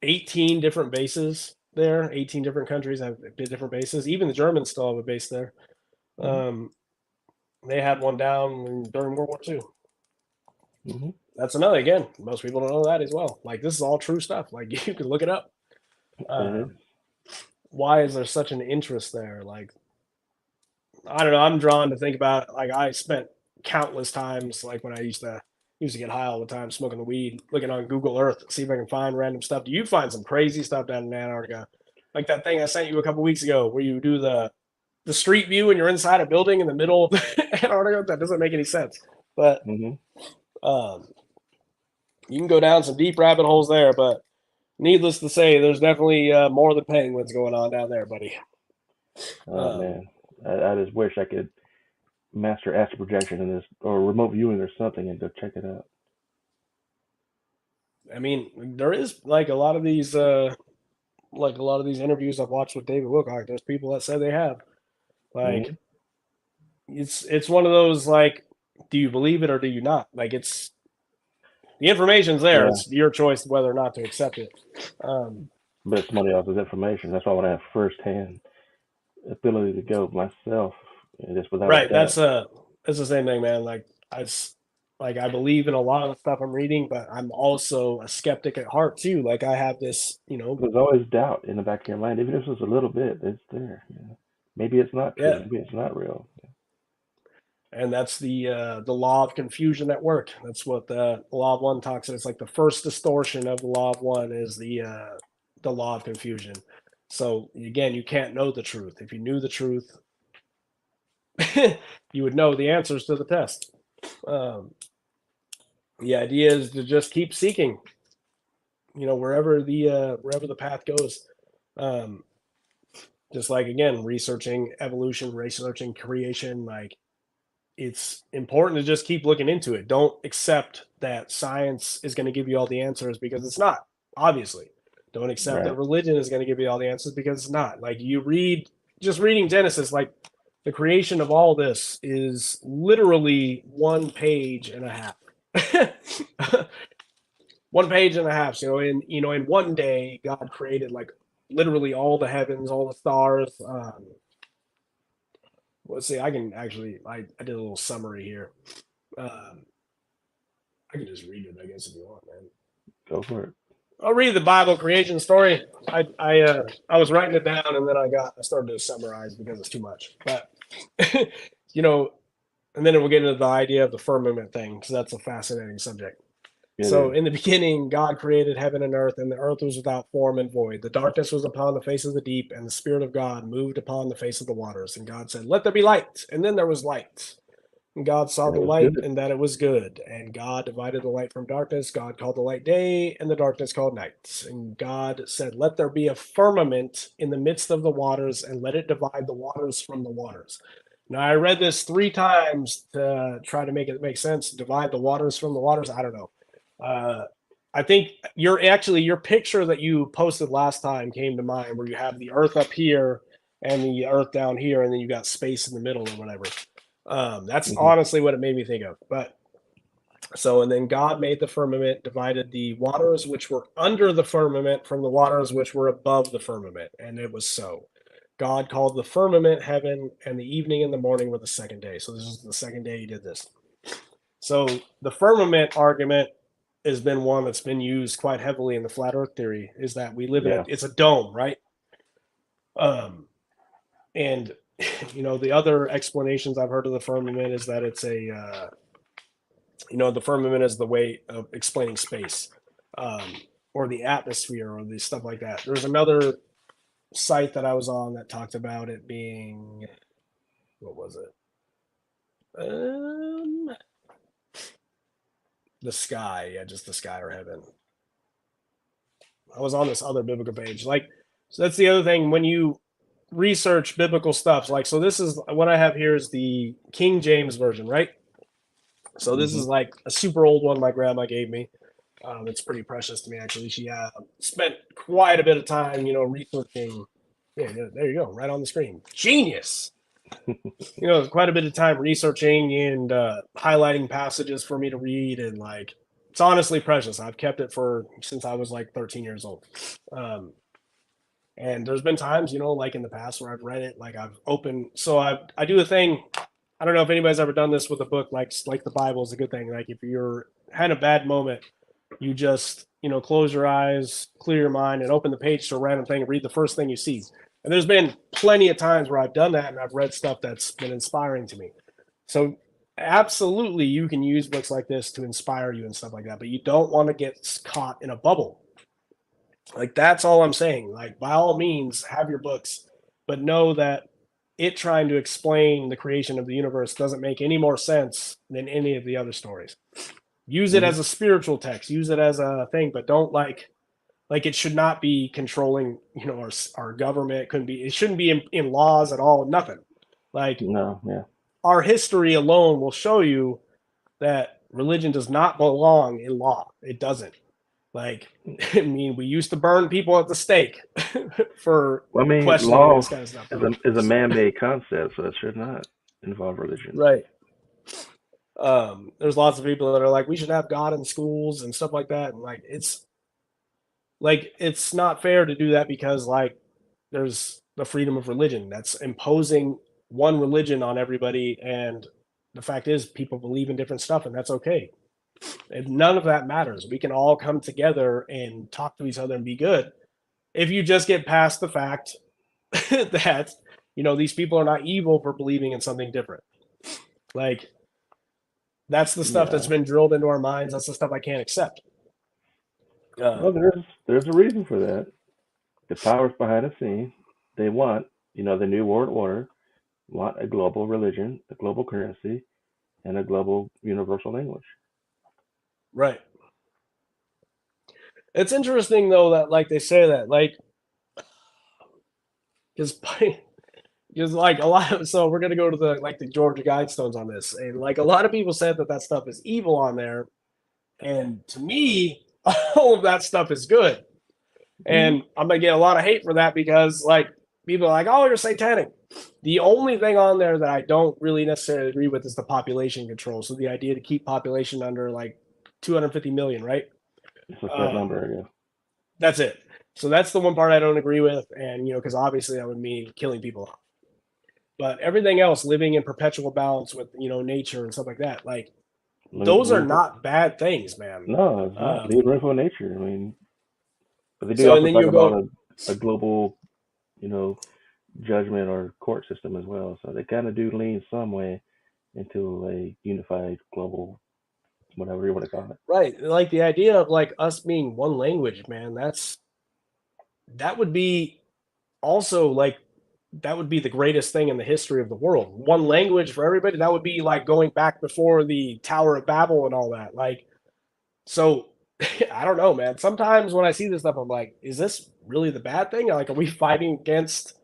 18 different bases there. 18 different countries have different bases. Even the Germans still have a base there. They had one down during World War II. That's another, again, most people don't know that as well. Like, this is all true stuff. Like, you can look it up. Why is there such an interest there? Like, I don't know. I'm drawn to think about, like, I spent countless times, like, when I used to get high all the time, smoking the weed, looking on Google Earth, see if I can find random stuff. Do you find some crazy stuff down in Antarctica? Like that thing I sent you a couple weeks ago, where you do the the street view and you're inside a building in the middle of Antarctica. That doesn't make any sense. But you can go down some deep rabbit holes there. But needless to say, there's definitely more than penguins going on down there, buddy. Oh man, I just wish I could master astral projection in this or remote viewing or something and go check it out. I mean, there is like a lot of these interviews I've watched with David Wilcock. There's people that say they have. Like, it's one of those like, do you believe it or do you not? Like, it's the information's there. Yeah. It's your choice whether or not to accept it. But it's somebody else's information. That's why I want to have firsthand ability to go myself, just without right. That's the same thing, man. Like I believe in a lot of the stuff I'm reading, but I'm also a skeptic at heart too. Like I have this, there's always doubt in the back of your mind, even if it's a little bit. It's there. Maybe it's not true. Maybe it's not real. And that's the law of confusion at work. That's what the law of one talks about. It's like the first distortion of the law of one is the law of confusion. So again, you can't know the truth. If you knew the truth, you would know the answers to the test. The idea is to just keep seeking, wherever the path goes. Just like, again, researching evolution, researching creation, like it's important to just keep looking into it. Don't accept that science is going to give you all the answers because it's not, obviously. Don't accept that religion is going to give you all the answers because it's not. Like reading Genesis, like the creation of all this is literally 1 page and a half. 1 page and a half. So in one day, God created like literally all the heavens, all the stars. Let's see. I can actually. I did a little summary here. I can just read it, I guess, if you want, man. Go for it. I'll read the Bible creation story. I was writing it down and then I started to summarize because it's too much. But and then we'll get into the idea of the firmament thing because that's a fascinating subject. So in the beginning, God created heaven and earth, and the earth was without form and void. The darkness was upon the face of the deep, and the Spirit of God moved upon the face of the waters. And God said, "Let there be light." And then there was light. And God saw the light and that it was good. And God divided the light from darkness. God called the light day, and the darkness called night. And God said, "Let there be a firmament in the midst of the waters, and let it divide the waters from the waters." Now, I read this 3 times to try to make it make sense. Divide the waters from the waters. I don't know. I think your picture that you posted last time came to mind, where you have the earth up here and the earth down here, and then you got space in the middle or whatever. That's honestly what it made me think of. But so, and then God made the firmament, divided the waters which were under the firmament from the waters which were above the firmament, and it was so. God called the firmament heaven, and the evening and the morning were the second day. So this is the second day he did this. So the firmament argument has been one that's been used quite heavily in the flat earth theory, is that we live in it's a dome, right? And the other explanations I've heard of the firmament is that it's the firmament is the way of explaining space, or the atmosphere, or the stuff like that. There's another site that I was on that talked about it being, what was it? The sky, just the sky or heaven. I was on this other biblical page. So that's the other thing when you research biblical stuff. So this is what I have here is the King James version, right? So this is like a super old one my grandma gave me. It's pretty precious to me, actually. She spent quite a bit of time, researching. Yeah, there you go, right on the screen. Genius. Quite a bit of time researching and highlighting passages for me to read, and it's honestly precious. I've kept it since I was 13 years old. And there's been times, like in the past where I've read it, I've opened. So I do a thing. I don't know if anybody's ever done this with a book, like the Bible is a good thing. Like if you're had a bad moment, you just, close your eyes, clear your mind, and open the page to a random thing and read the first thing you see. And there's been plenty of times where I've done that and I've read stuff that's been inspiring to me. So absolutely, you can use books like this to inspire you and stuff like that, but you don't want to get caught in a bubble. That's all I'm saying. By all means, have your books, but know that it trying to explain the creation of the universe doesn't make any more sense than any of the other stories. Use it as a spiritual text, use it as a thing, but don't like it should not be controlling, our government. It shouldn't be in laws at all. Nothing. Like, No, yeah. our history alone will show you that religion does not belong in law. It doesn't. Like, I mean, we used to burn people at the stake for Well, I mean, questioning law this kind of stuff. is a man-made concept, so it should not involve religion. Right. There's lots of people that are like, we should have God in schools and stuff like that. And it's not fair to do that, because there's the freedom of religion that's imposing one religion on everybody. And the fact is, people believe in different stuff, and that's okay. And none of that matters. We can all come together and talk to each other and be good if you just get past the fact that these people are not evil for believing in something different. Like, that's the stuff that's been drilled into our minds. That's the stuff I can't accept. Well, there's a reason for that. The powers behind the scene, they want, the new world order, want a global religion, a global currency, and a global universal language. Right. It's interesting though that they say that because a lot of, so we're gonna go to the Georgia Guidestones on this, and a lot of people said that stuff is evil on there, and to me, all of that stuff is good, and I'm gonna get a lot of hate for that, because people are like, oh, you're satanic. The only thing on there that I don't really necessarily agree with is the population control. So the idea to keep population under 250 million, right? It's a set number, yeah. That's it. So that's the one part I don't agree with, and because obviously that would mean killing people. But everything else, living in perpetual balance with nature and stuff like that, those are not bad things, man. No, it's not. Leave room for nature. I mean, but they do So, and also then talk you about go, a global, judgment or court system as well. So they kind of do lean some way into a unified global, whatever you want to call it. right? The idea of us being one language, man. That would be also that would be the greatest thing in the history of the world. One language for everybody. That would be going back before the Tower of Babel and all that. So I don't know, man. Sometimes when I see this stuff, I'm like, is this really the bad thing? Are we fighting against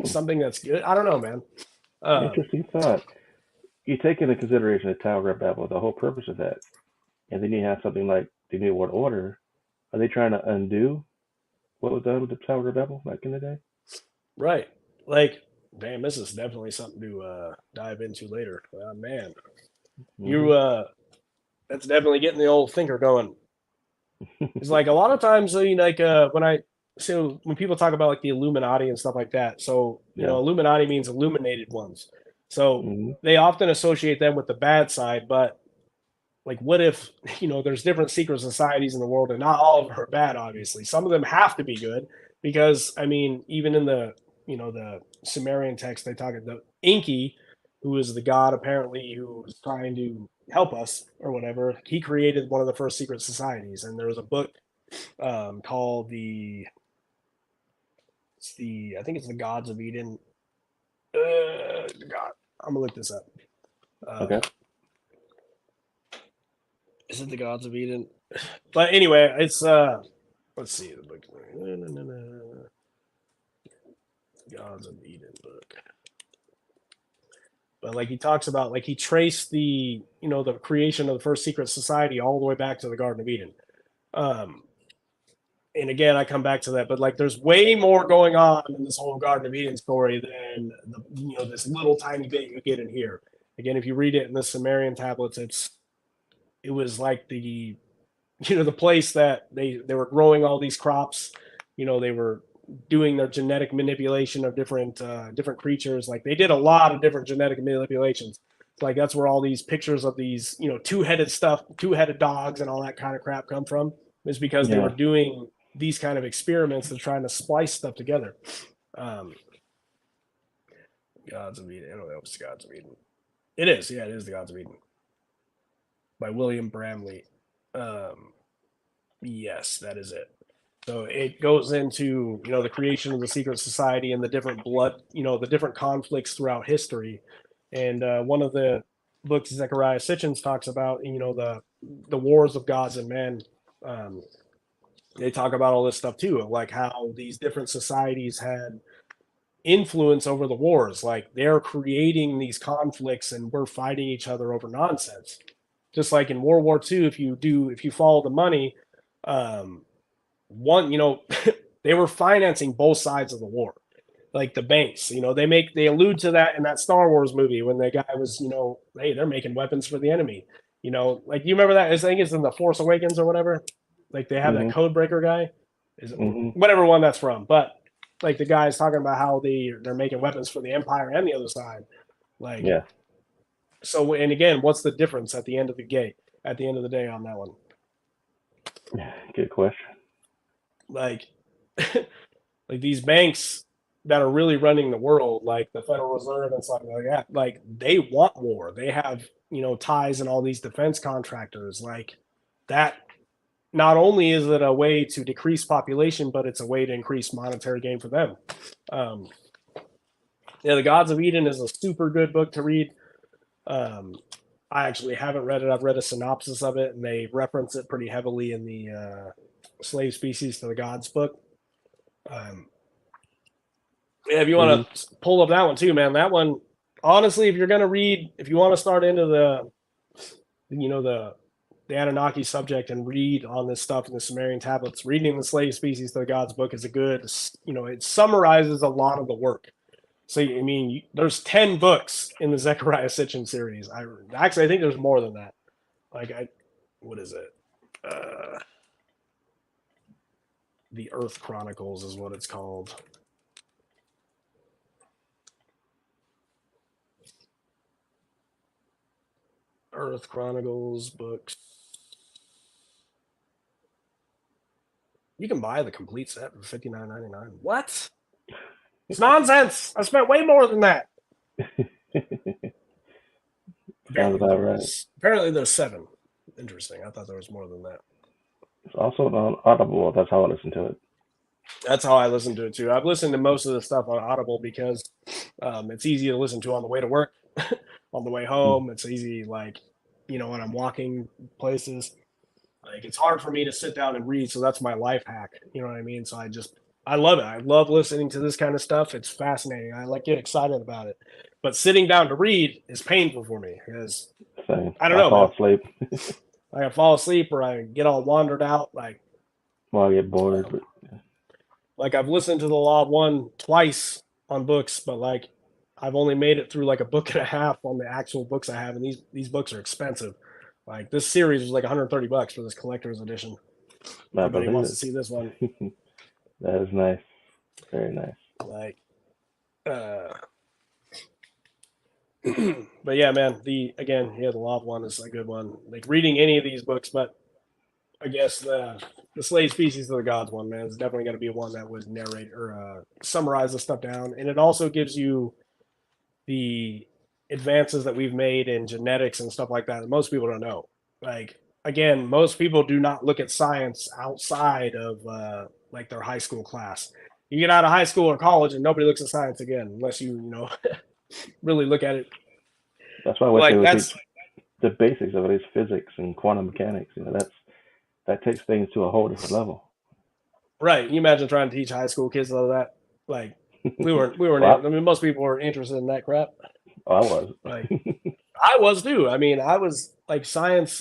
something that's good? I don't know, man. Interesting thought. You take into consideration the Tower of Babel, the whole purpose of that, and then you have something like the New World Order. Are they trying to undo what was done with the Tower of Babel back in the day? Right. Damn, this is definitely something to dive into later. Man, that's definitely getting the old thinker going. It's a lot of times, when people talk about the Illuminati and stuff like that, so Illuminati means illuminated ones. So they often associate them with the bad side, but what if there's different secret societies in the world, and not all of them are bad? Obviously, some of them have to be good, because I mean, even in the the Sumerian text, they talk about the Enki, who is the god apparently who was trying to help us or whatever. He created one of the first secret societies, and there was a book called I think it's the Gods of Eden. God, I'm gonna look this up. Okay. Is it the Gods of Eden? But anyway, it's let's see the book. Gods of Eden book. But he talks about he traced the the creation of the first secret society all the way back to the Garden of Eden. And again, I come back to that, but there's way more going on in this whole Garden of Eden story than this little tiny bit you get in here. Again, if you read it in the Sumerian Tablets, it was the the place that they were growing all these crops. They were doing their genetic manipulation of different creatures. They did a lot of different genetic manipulations. That's where all these pictures of these two-headed dogs and all that kind of crap come from. Is because they were doing these kind of experiments and trying to splice stuff together. Gods of Eden. I don't know if it's Gods of Eden. It is. Yeah, it is the Gods of Eden by William Bramley. Yes, that is it. So it goes into, the creation of the secret society and the different the different conflicts throughout history. And one of the books Zechariah Sitchin talks about, the wars of gods and men. Um, they talk about all this stuff too, like how these different societies had influence over the wars. Like they're creating these conflicts and we're fighting each other over nonsense. Just like in World War II, if you follow the money, um, one, they were financing both sides of the war. Like the banks, they allude to that in that Star Wars movie when the guy was, hey, they're making weapons for the enemy. Like you remember that? I think it's in the Force Awakens or whatever. Like they have that code breaker guy, is it, whatever one that's from. But like the guy's talking about how they're making weapons for the Empire and the other side. Like, Yeah. So, and again, what's the difference at the end of the day? At the end of the day, on that one? Good question. Like, like these banks that are really running the world, like the Federal Reserve and stuff like that, like they want war. They have ties in all these defense contractors. Like that. Not only is it a way to decrease population, but it's a way to increase monetary gain for them. The Gods of Eden is a super good book to read. I actually haven't read it. I've read a synopsis of it, and they reference it pretty heavily in the Slave Species to the Gods book. If you want to pull up that one too, man, that one, honestly, if you're going to read, if you want to start into the Annunaki subject and read on this stuff in the Sumerian Tablets, reading the Slave Species to the Gods book is a good, it summarizes a lot of the work. So, I mean, there's 10 books in the Zechariah Sitchin series. I think there's more than that. What is it? The Earth Chronicles is what it's called. Earth Chronicles books. You can buy the complete set for $59.99. What? It's nonsense. I spent way more than that. Sounds about right. Apparently there's 7. Interesting. I thought there was more than that. It's also on Audible. That's how I listen to it. That's how I listen to it too. I've listened to most of the stuff on Audible because it's easy to listen to on the way to work, on the way home. It's easy, like, when I'm walking places. Like, it's hard for me to sit down and read, so that's my life hack. You know what I mean? So I love it. I love listening to this kind of stuff. It's fascinating. I get excited about it. But sitting down to read is painful for me because I don't know. Fall asleep. I fall asleep or I get all wandered out. Like, well, I get bored. Like I've listened to The Law of One twice on books, but like I've only made it through like a book and a half on the actual books I have, and these books are expensive. Like this series was like $130 for this collector's edition. Everybody wants to see this one. That is nice. Very nice. Like, but yeah, man. The Law of One is a good one. Like reading any of these books, but I guess the Slave Species of the Gods one, man, is definitely going to be one that would narrate or summarize the stuff down, and it also gives you the advances that we've made in genetics and stuff like that that most people don't know. Like, again, most people do not look at science outside of like their high school class. You get out of high school or college and nobody looks at science again unless you really look at it. That's why I wish they would teach the basics of it is physics and quantum mechanics. That takes things to a whole different level. Right. You imagine trying to teach high school kids all that. Like we weren't well, I mean, most people were interested in that crap. I was. Like I was too. I mean, I was like science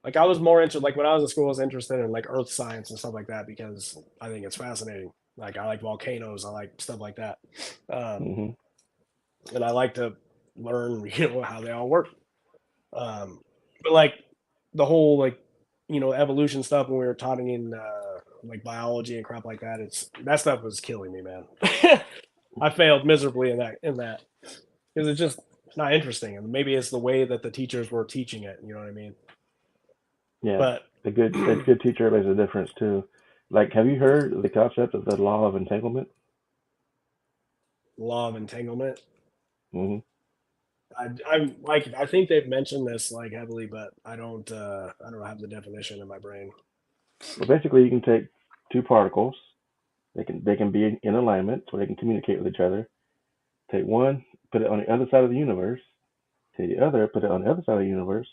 like I was more interested, like when I was in school I was interested in like earth science and stuff like that because I think it's fascinating. Like I like volcanoes, I like stuff like that. And I like to learn, how they all work. But like the whole like evolution stuff when we were taught in like biology and crap like that, that stuff was killing me, man. I failed miserably in that because it's just not interesting, and maybe it's the way that the teachers were teaching it. You know what I mean? Yeah, but a good teacher makes a difference too. Like, have you heard the concept of the law of entanglement? Law of entanglement. Mm-hmm. I think they've mentioned this like heavily, but I don't have the definition in my brain. Well, basically, you can take two particles. They can be in alignment so they can communicate with each other. Take one, put it on the other side of the universe. Take the other, put it on the other side of the universe.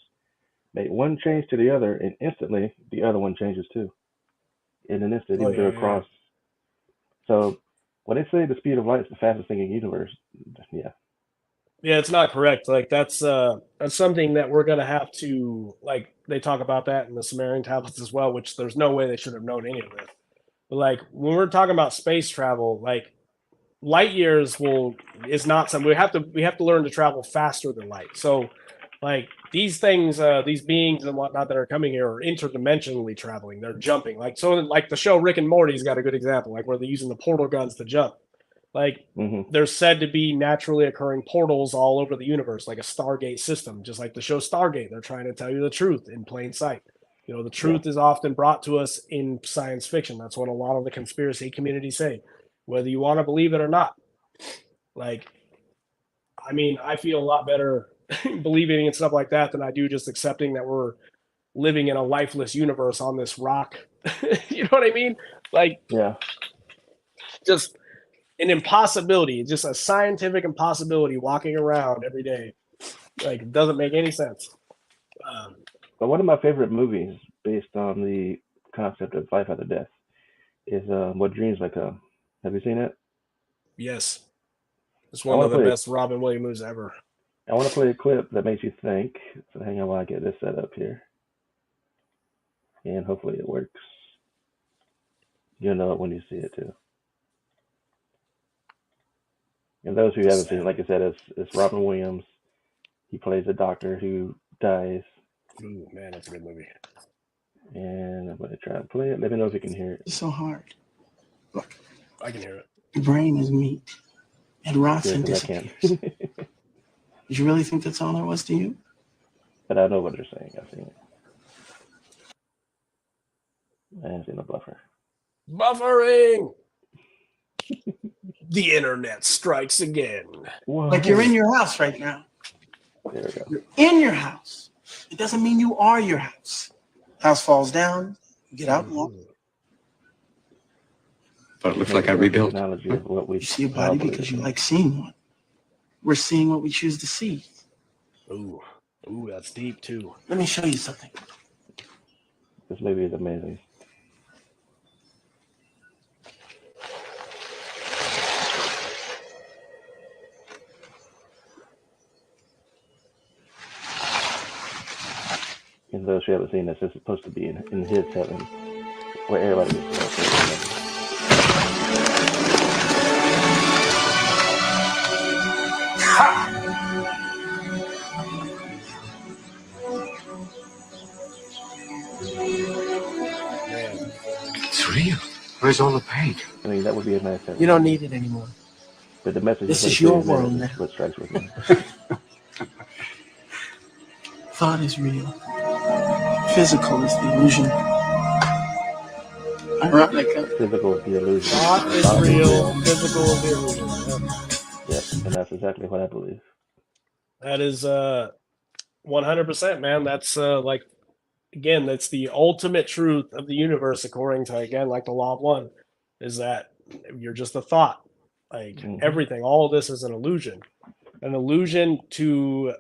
Make one change to the other, and instantly the other one changes too. In an instant, Oh even yeah, though yeah. across. So when they say the speed of light is the fastest thing in the universe, yeah, Yeah, it's not correct. Like that's something that we're gonna have to like. They talk about that in the Sumerian Tablets as well, which there's no way they should have known any of this. But like when we're talking about space travel, like light years will is not something we have to learn to travel faster than light. So like these things, these beings and whatnot that are coming here are interdimensionally traveling. They're jumping. Like so, like the show Rick and Morty's got a good example, like where they're using the portal guns to jump. Like hmm there's said to be naturally occurring portals all over the universe, like a Stargate system, just like the show Stargate. They're trying to tell you the truth in plain sight. You know, the yeah. truth is often brought to us in science fiction. That's what a lot of the conspiracy community say, whether you want to believe it or not. Like, I mean, I feel a lot better believing in stuff like that than I do just accepting that we're living in a lifeless universe on this rock. You know what I mean? Like, Yeah. just an impossibility, just a scientific impossibility walking around every day. Like, it doesn't make any sense. Um, But one of my favorite movies based on the concept of life after death is What Dreams May Come. Have you seen it? yes, it's I one want of to the play. best Robin Williams movies ever. I want to play a clip that makes you think. So hang on while I get this set up here, and hopefully it works. You'll know it when you see it too. And those who haven't seen it, Sad. like I said, it's Robin Williams. He plays a doctor who dies, Ooh, man, that's a good movie. and I'm going to try and play it. Let me know if you can hear it. It's so hard. Look, I can hear it. your brain is meat. It rots Good, and because I can't. disappears. Did you really think that's all there was to you? But I know what they're saying. I've seen it. I haven't seen the buffer. Buffering. The internet strikes again. Whoa. Like you're in your house right now. There we go. You're in your house. It doesn't mean you are your house. House falls down, you get out and walk. But it looks like I rebuilt. Analogy of what we You see a all body believe because you in. like seeing one. We're seeing what we choose to see. Ooh, that's deep too. Let me show you something. This movie is amazing. And those who haven't seen this, it's supposed to be in his heaven, where everybody gets to go. Man, It's real. Where's all the paint? I mean, that would be a nice heaven. You don't need it anymore. But the message This is is your clear, world and now. that's what strikes with me. Thought is real. Physical is the illusion. Ironic, huh? Physical is the illusion. thought is real, physical is the illusion. Yep. Yes, and that's exactly what I believe. That is 100%, man. That's like again, that's the ultimate truth of the universe, according to again, like the law of one, is that you're just a thought. Like everything, all of this is an illusion to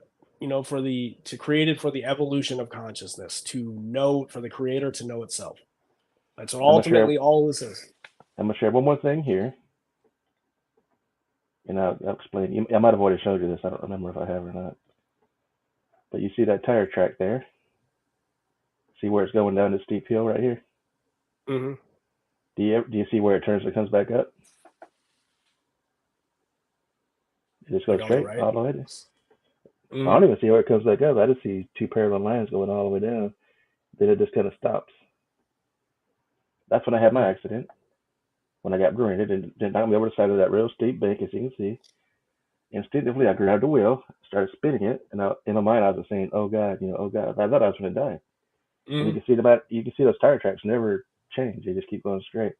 created for the evolution of consciousness, to know for the creator to know itself. That's what ultimately all this is. I'm gonna share one more thing here, and I'll explain. I might have already showed you this. I don't remember if I have or not. But you see that tire track there? See where it's going down this steep hill right here? Mm-hmm. Do you see where it turns and comes back up? It just goes straight all the way. Mm-hmm. I don't even see where it comes back up. I just see two parallel lines going all the way down. Then it just kind of stops. That's when I had my accident. When I got rear-ended and did knock me over the side of that real steep bank, as you can see. Instinctively, I grabbed the wheel, started spinning it, and in my mind, I was saying, "Oh God, oh God!" I thought I was going to die. Mm-hmm. And you can see those tire tracks never change; they just keep going straight.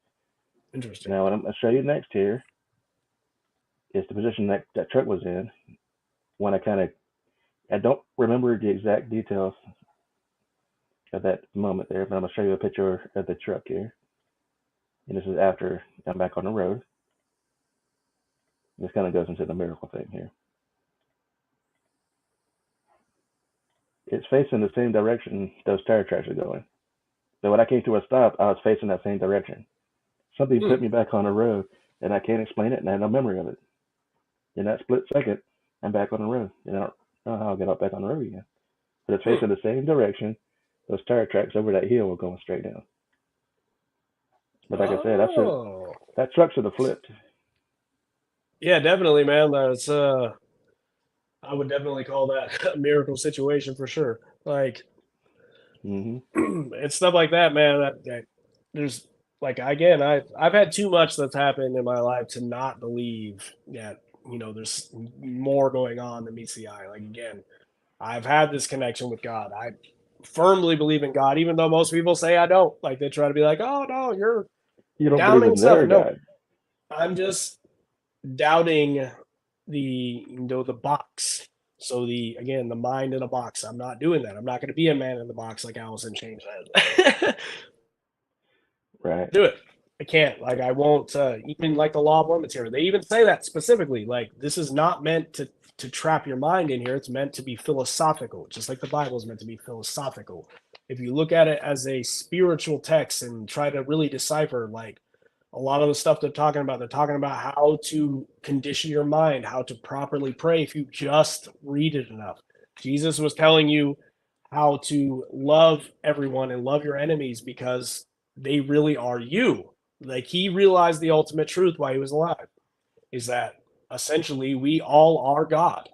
Interesting. Now, what I'm going to show you next here is the position that truck was in. When I don't remember the exact details of that moment there, but I'm going to show you a picture of the truck here. and this is after I'm back on the road. This kind of goes into the miracle thing here. It's facing the same direction those tire tracks are going. So when I came to a stop, I was facing that same direction. Something put me back on the road, and I can't explain it, and I have no memory of it. In that split second, I'm back on the road, and I don't know how I'll get back on the road again. But it's facing the same direction. Those tire tracks over that hill were going straight down. But like I said, that truck should have flipped. Yeah, definitely, man. That's I would definitely call that a miracle situation for sure. Like, it's stuff like that, man. That there's like again, I've had too much that's happened in my life to not believe that there's more going on than meets the eye. Like again, I've had this connection with God. I firmly believe in God, even though most people say I don't. Like they try to be like, "Oh no, you don't doubting believe in stuff." their No, God. I'm just doubting the box. So the mind in a box. I'm not doing that. I'm not going to be a man in the box like Alice in Chains said. Right. Do it. I can't. Like I won't. Even like the law of limits here. They even say that specifically. Like this is not meant to trap your mind in here. It's meant to be philosophical, just like the Bible is meant to be philosophical. If you look at it as a spiritual text and try to really decipher, like a lot of the stuff they're talking about how to condition your mind, how to properly pray if you just read it enough. Jesus was telling you how to love everyone and love your enemies because they really are you. Like he realized the ultimate truth while he was alive is that essentially we all are God.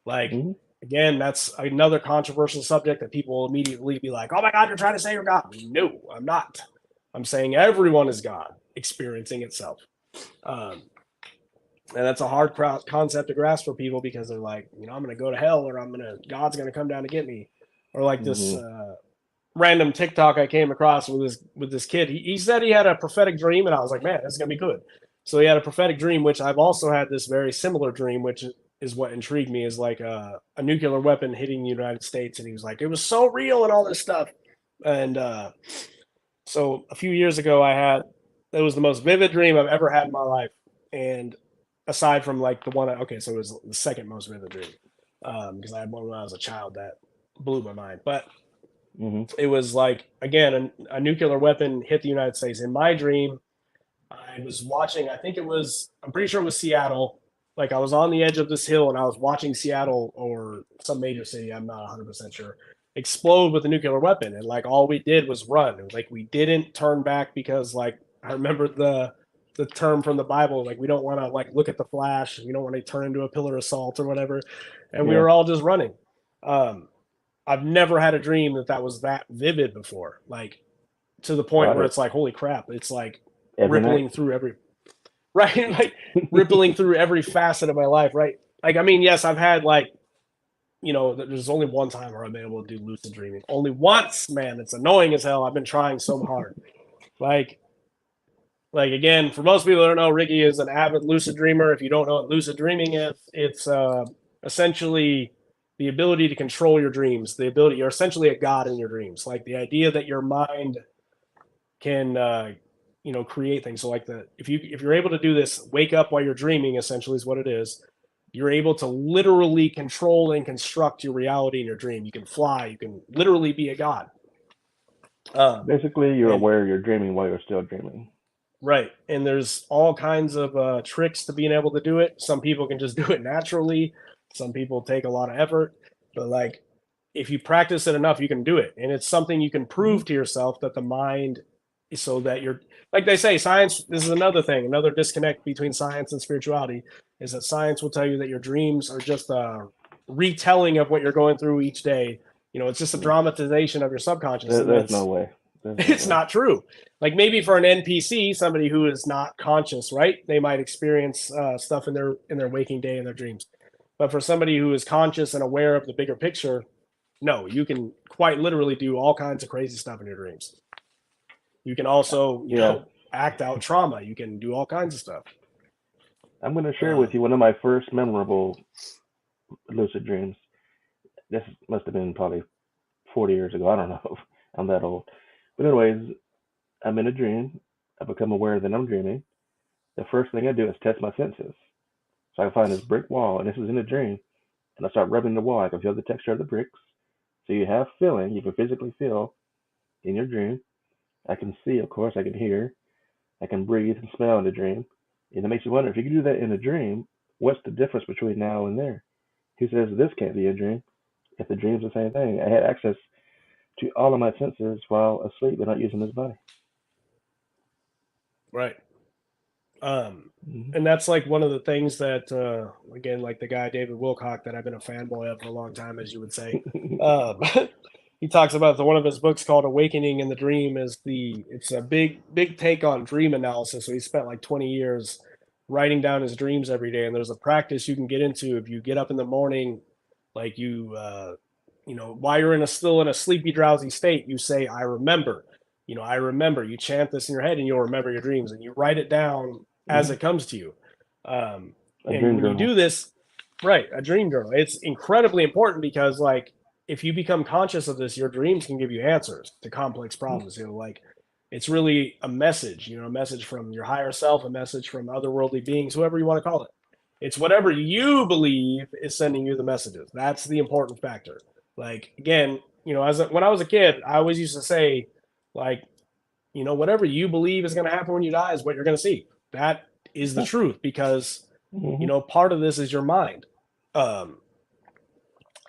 Like, again, that's another controversial subject that people will immediately be like, oh my God, you're trying to say you're God. No, I'm not. I'm saying everyone is God experiencing itself. And that's a hard concept to grasp for people because they're like, I'm going to go to hell or God's going to come down to get me. Or like this random TikTok I came across with this kid. He said he had a prophetic dream and I was like, man, this is going to be good. So he had a prophetic dream, which I've also had this very similar dream, which is what intrigued me, is like a nuclear weapon hitting the United States. And he was like, it was so real and all this stuff. And so a few years ago it was the most vivid dream I've ever had in my life. And aside from like the one, so it was the second most vivid dream. Because I had one when I was a child that blew my mind. But it was like, again, a nuclear weapon hit the United States. In my dream, I was watching, I'm pretty sure it was Seattle. Like I was on the edge of this hill and I was watching Seattle or some major city, I'm not 100% sure, explode with a nuclear weapon. And like all we did was run. It was like we didn't turn back because like I remember the term from the Bible, like we don't want to like look at the flash, we don't want to turn into a pillar of salt or whatever. And we were all just running. I've never had a dream that was that vivid before, like to the point where it's like, holy crap, it's like rippling through every rippling through every facet of my life, right? Like, I mean, yes, I've had like, there's only one time where I've been able to do lucid dreaming. Only once, man. It's annoying as hell. I've been trying so hard. Like again, for most people that don't know, Ricky is an avid lucid dreamer. If you don't know what lucid dreaming is, it's essentially the ability to control your dreams. You're essentially a god in your dreams. Like the idea that your mind can create things. So like if you're able to do this, wake up while you're dreaming, essentially is what it is. You're able to literally control and construct your reality in your dream. You can fly. You can literally be a god. Basically, you're aware you're dreaming while you're still dreaming. Right. And there's all kinds of tricks to being able to do it. Some people can just do it naturally. Some people take a lot of effort. But like, if you practice it enough, you can do it. And it's something you can prove to yourself that the mind, so that you're, like they say, science, this is another thing, another disconnect between science and spirituality, is that science will tell you that your dreams are just a retelling of what you're going through each day. It's just a dramatization of your subconscious. There's no way. It's not true. Like maybe for an NPC, somebody who is not conscious, right? They might experience stuff in their waking day in their dreams. But for somebody who is conscious and aware of the bigger picture, no, you can quite literally do all kinds of crazy stuff in your dreams. You can also, act out trauma. You can do all kinds of stuff. I'm going to share with you one of my first memorable lucid dreams. This must have been probably 40 years ago. I don't know. I'm that old. But anyways, I'm in a dream. I become aware that I'm dreaming, the first thing I do is test my senses. So I find this brick wall, and this is in a dream, and I start rubbing the wall. I can feel the texture of the bricks. So you have feeling, you can physically feel in your dream. I can see, of course, I can hear, I can breathe and smell in the dream. And it makes you wonder, if you can do that in a dream, what's the difference between now and there? Who says this can't be a dream if the dream's the same thing? I had access to all of my senses while asleep and not using this body. Right. Mhm. And that's like one of the things that, again, like the guy David Wilcock that I've been a fanboy of for a long time, as you would say. He talks about one of his books called Awakening in the Dream it's a big take on dream analysis. So he spent like 20 years writing down his dreams every day. And there's a practice you can get into if you get up in the morning, like while you're still in a sleepy, drowsy state, you say, I remember. I remember. You chant this in your head and you'll remember your dreams, and you write it down as Mhm. it comes to you. A And dream when you journal. do this, right, a dream journal, it's incredibly important because, like, if you become conscious of this, your dreams can give you answers to complex problems. Like it's really a message, a message from your higher self, a message from otherworldly beings, whoever you want to call it. It's whatever you believe is sending you the messages. That's the important factor. Like, again, when I was a kid, I always used to say, like, whatever you believe is going to happen when you die is what you're going to see. That is the Yeah. truth, because Mhm. part of this is your mind.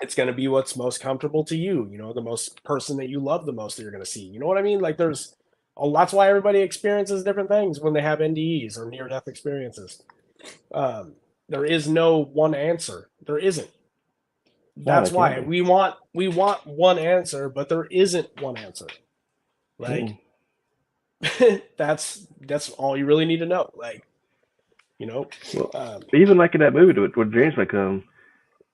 It's going to be what's most comfortable to you, the most person that you love the most that you're going to see. You know what I mean? Like that's why everybody experiences different things when they have NDEs or near death experiences. There is no one answer. There isn't. No, That's that can't why be. we want one answer, but there isn't one answer. Like, that's all you really need to know. Like, Well, um, even like in that movie where dreams may come,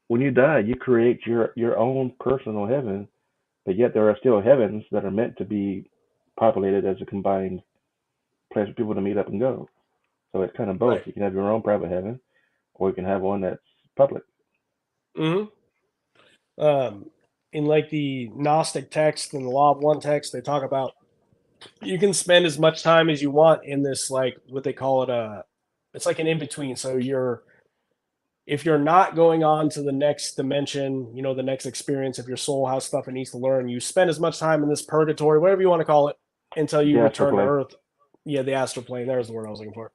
when you die, you create your own personal heaven, but yet there are still heavens that are meant to be populated as a combined place for people to meet up and go. So it's kind of both. right. You can have your own private heaven, or you can have one that's public. hmm in like the Gnostic text and the Law of One text, they talk about you can spend as much time as you want in this, like what they call it, it's like an in between. So if you're not going on to the next dimension, the next experience, if your soul has stuff it needs to learn, you spend as much time in this purgatory, whatever you want to call it, until you The astral return to plane. Earth. Yeah, the astral plane. There's the word I was looking for.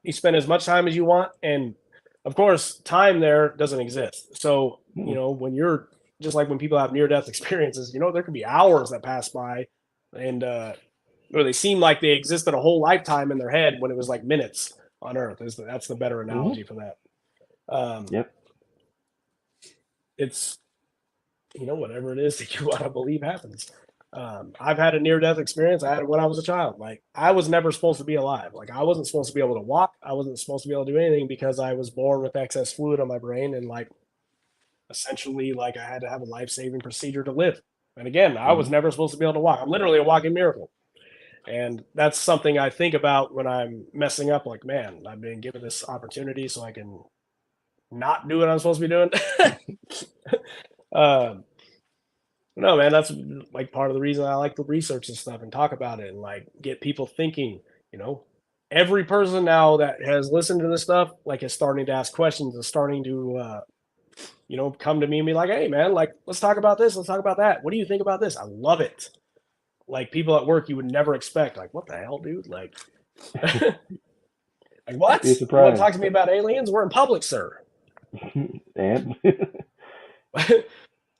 You spend as much time as you want, and of course, time there doesn't exist. So Mm. when you're just like when people have near-death experiences, there could be hours that pass by, and or they seem like they existed a whole lifetime in their head when it was like minutes on Earth. That's the better Mhm. analogy for that. Um, Yep. it's whatever it is that you want to believe happens. I've had a near-death experience. I had it when I was a child. Like, I was never supposed to be alive. Like, I wasn't supposed to be able to walk. I wasn't supposed to be able to do anything because I was born with excess fluid on my brain, and like essentially, like, I had to have a life-saving procedure to live. And again, I was Mhm. never supposed to be able to walk. I'm literally a walking miracle. And that's something I think about when I'm messing up. Like, man, I've been given this opportunity so I can not do what I'm supposed to be doing. um, No, man, that's like part of the reason I like to research this stuff and talk about it and like get people thinking. You know, every person now that has listened to this stuff like is starting to ask questions and starting to come to me and be like, "Hey, man, like let's talk about this. Let's talk about that. What do you think about this?" I love it. Like people at work you would never expect. Like, what the hell, dude? Like, like You'd be what? You want to surprised. talk to me about aliens? We're in public, sir. And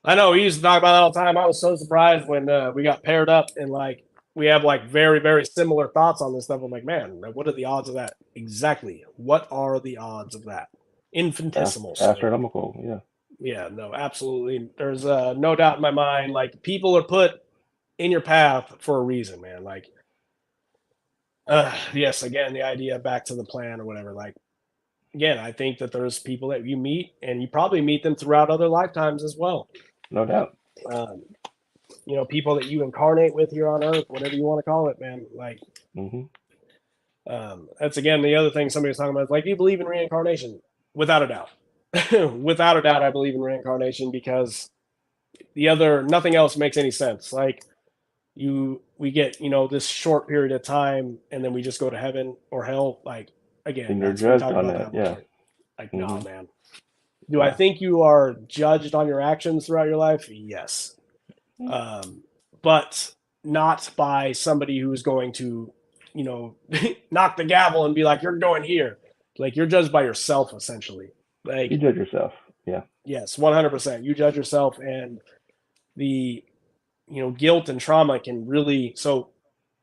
I know we used to talk about that all the time. I was so surprised when we got paired up and like we have like very, very similar thoughts on this stuff. I'm like, man, what are the odds of that? Exactly. What are the odds of that? Infinitesimals. Like, astronomical, yeah. yeah, no, absolutely. There's no doubt in my mind. Like people are put in your path for a reason, man. Like, yes, again, the idea back to the plan or whatever. Like, again, I think that there's people that you meet and you probably meet them throughout other lifetimes as well. No doubt. Um, people that you incarnate with here on Earth, whatever you want to call it, man. Like, Mhm. that's again the other thing somebody was talking about. Is like, do you believe in reincarnation? Without a doubt, without a doubt, I believe in reincarnation because nothing else makes any sense. Like, we get, this short period of time and then we just go to heaven or hell. Like, again, And you're we judged talked on about that, yeah. before. Like, nah, Mhm. man. Do I think you are judged on your actions throughout your life? Yes. But not by somebody who's going to, knock the gavel and be like, you're going here. Like, you're judged by yourself, essentially. Like, You judge yourself. Yeah. yes, 100%. You judge yourself, and the, guilt and trauma can really. So,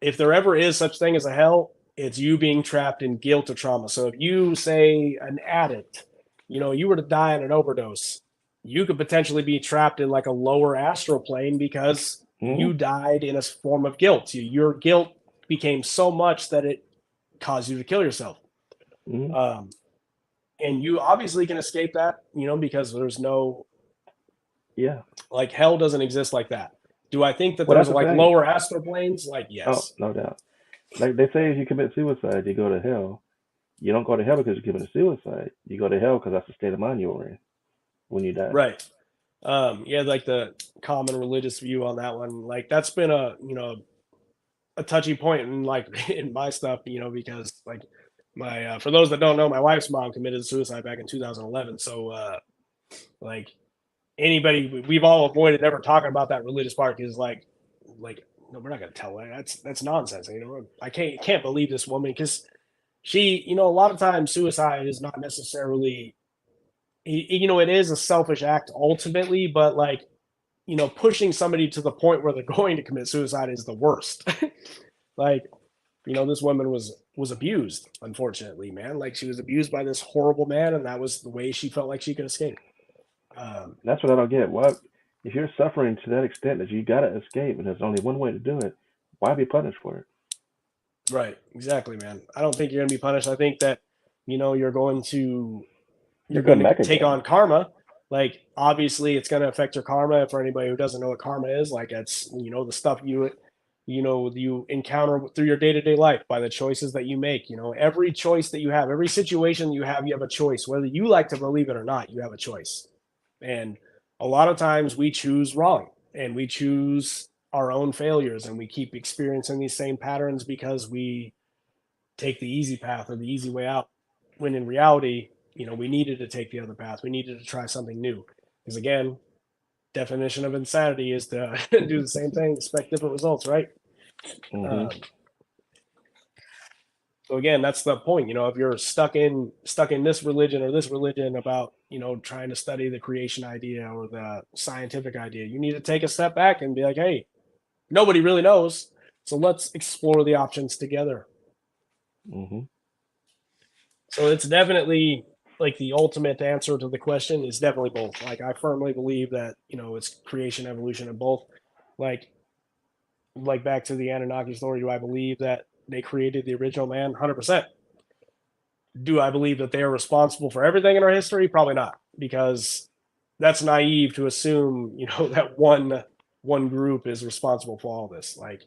if there ever is such thing as a hell, it's you being trapped in guilt or trauma. So, if you say an addict, you were to die in an overdose, you could potentially be trapped in like a lower astral plane because you died in a form of guilt. Your guilt became so much that it caused you to kill yourself. And you obviously can escape that, because there's no, like, hell doesn't exist like that. Do I think that Well, there's that's the like thing. lower astral planes? Like, Oh, yes. no doubt. Like they say, if you commit suicide, you go to hell. You don't go to hell because you committed suicide. You go to hell because that's the state of mind you were in when you died. Right. Yeah, like the common religious view on that one. Like, that's been a touchy point in, like, in my stuff, because, like, my for those that don't know, my wife's mom committed suicide back in 2011. So like, anybody, we've all avoided ever talking about that religious part, is like no, we're not going to tell her. That's nonsense. I can't believe this woman, because she, a lot of times suicide is not necessarily, it is a selfish act ultimately, but, like, pushing somebody to the point where they're going to commit suicide is the worst. Like, this woman was abused, unfortunately, man. Like, she was abused by this horrible man, and that was the way she felt like she could escape. That's what I don't get. Why, if you're suffering to that extent that you gotta escape, and there's only one way to do it, why be punished for it? Right, exactly, man. I don't think you're going to be punished. I think that, you're going to take on karma. Like, obviously, it's going to affect your karma. For anybody who doesn't know what karma is, like, it's, the stuff you encounter through your day-to-day life by the choices that you make. Every choice that you have, every situation you have a choice. Whether you like to believe it or not, you have a choice. And a lot of times we choose wrong, and we choose our own failures, and we keep experiencing these same patterns because we take the easy path or the easy way out, when in reality, we needed to take the other path. We needed to try something new, because, again, definition of insanity is to do the same thing, expect different results, right? So again, that's the point. If you're stuck in this religion or this religion about, trying to study the creation idea or the scientific idea, you need to take a step back and be like, hey, nobody really knows, so let's explore the options together. So it's definitely, like, the ultimate answer to the question is definitely both. Like, I firmly believe that, it's creation, evolution, and both. Like back to the Annunaki story, do I believe that they created the original man? 100%. Do I believe that they are responsible for everything in our history? Probably not, because that's naive to assume, that one group is responsible for all this. Like,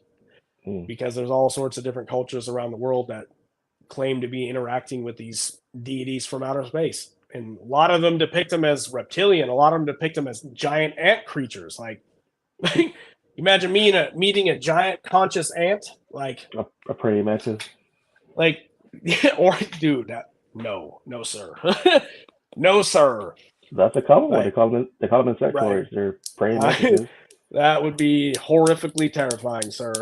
because there's all sorts of different cultures around the world that claim to be interacting with these deities from outer space, and a lot of them depict them as reptilian. A lot of them depict them as giant ant creatures. Like, imagine meeting a giant conscious ant, like a praying mantis. Like, or, dude, no, sir. No, sir. That's a common one. They call them insectoids. Right. They're praying mantises. That would be horrifically terrifying, sir.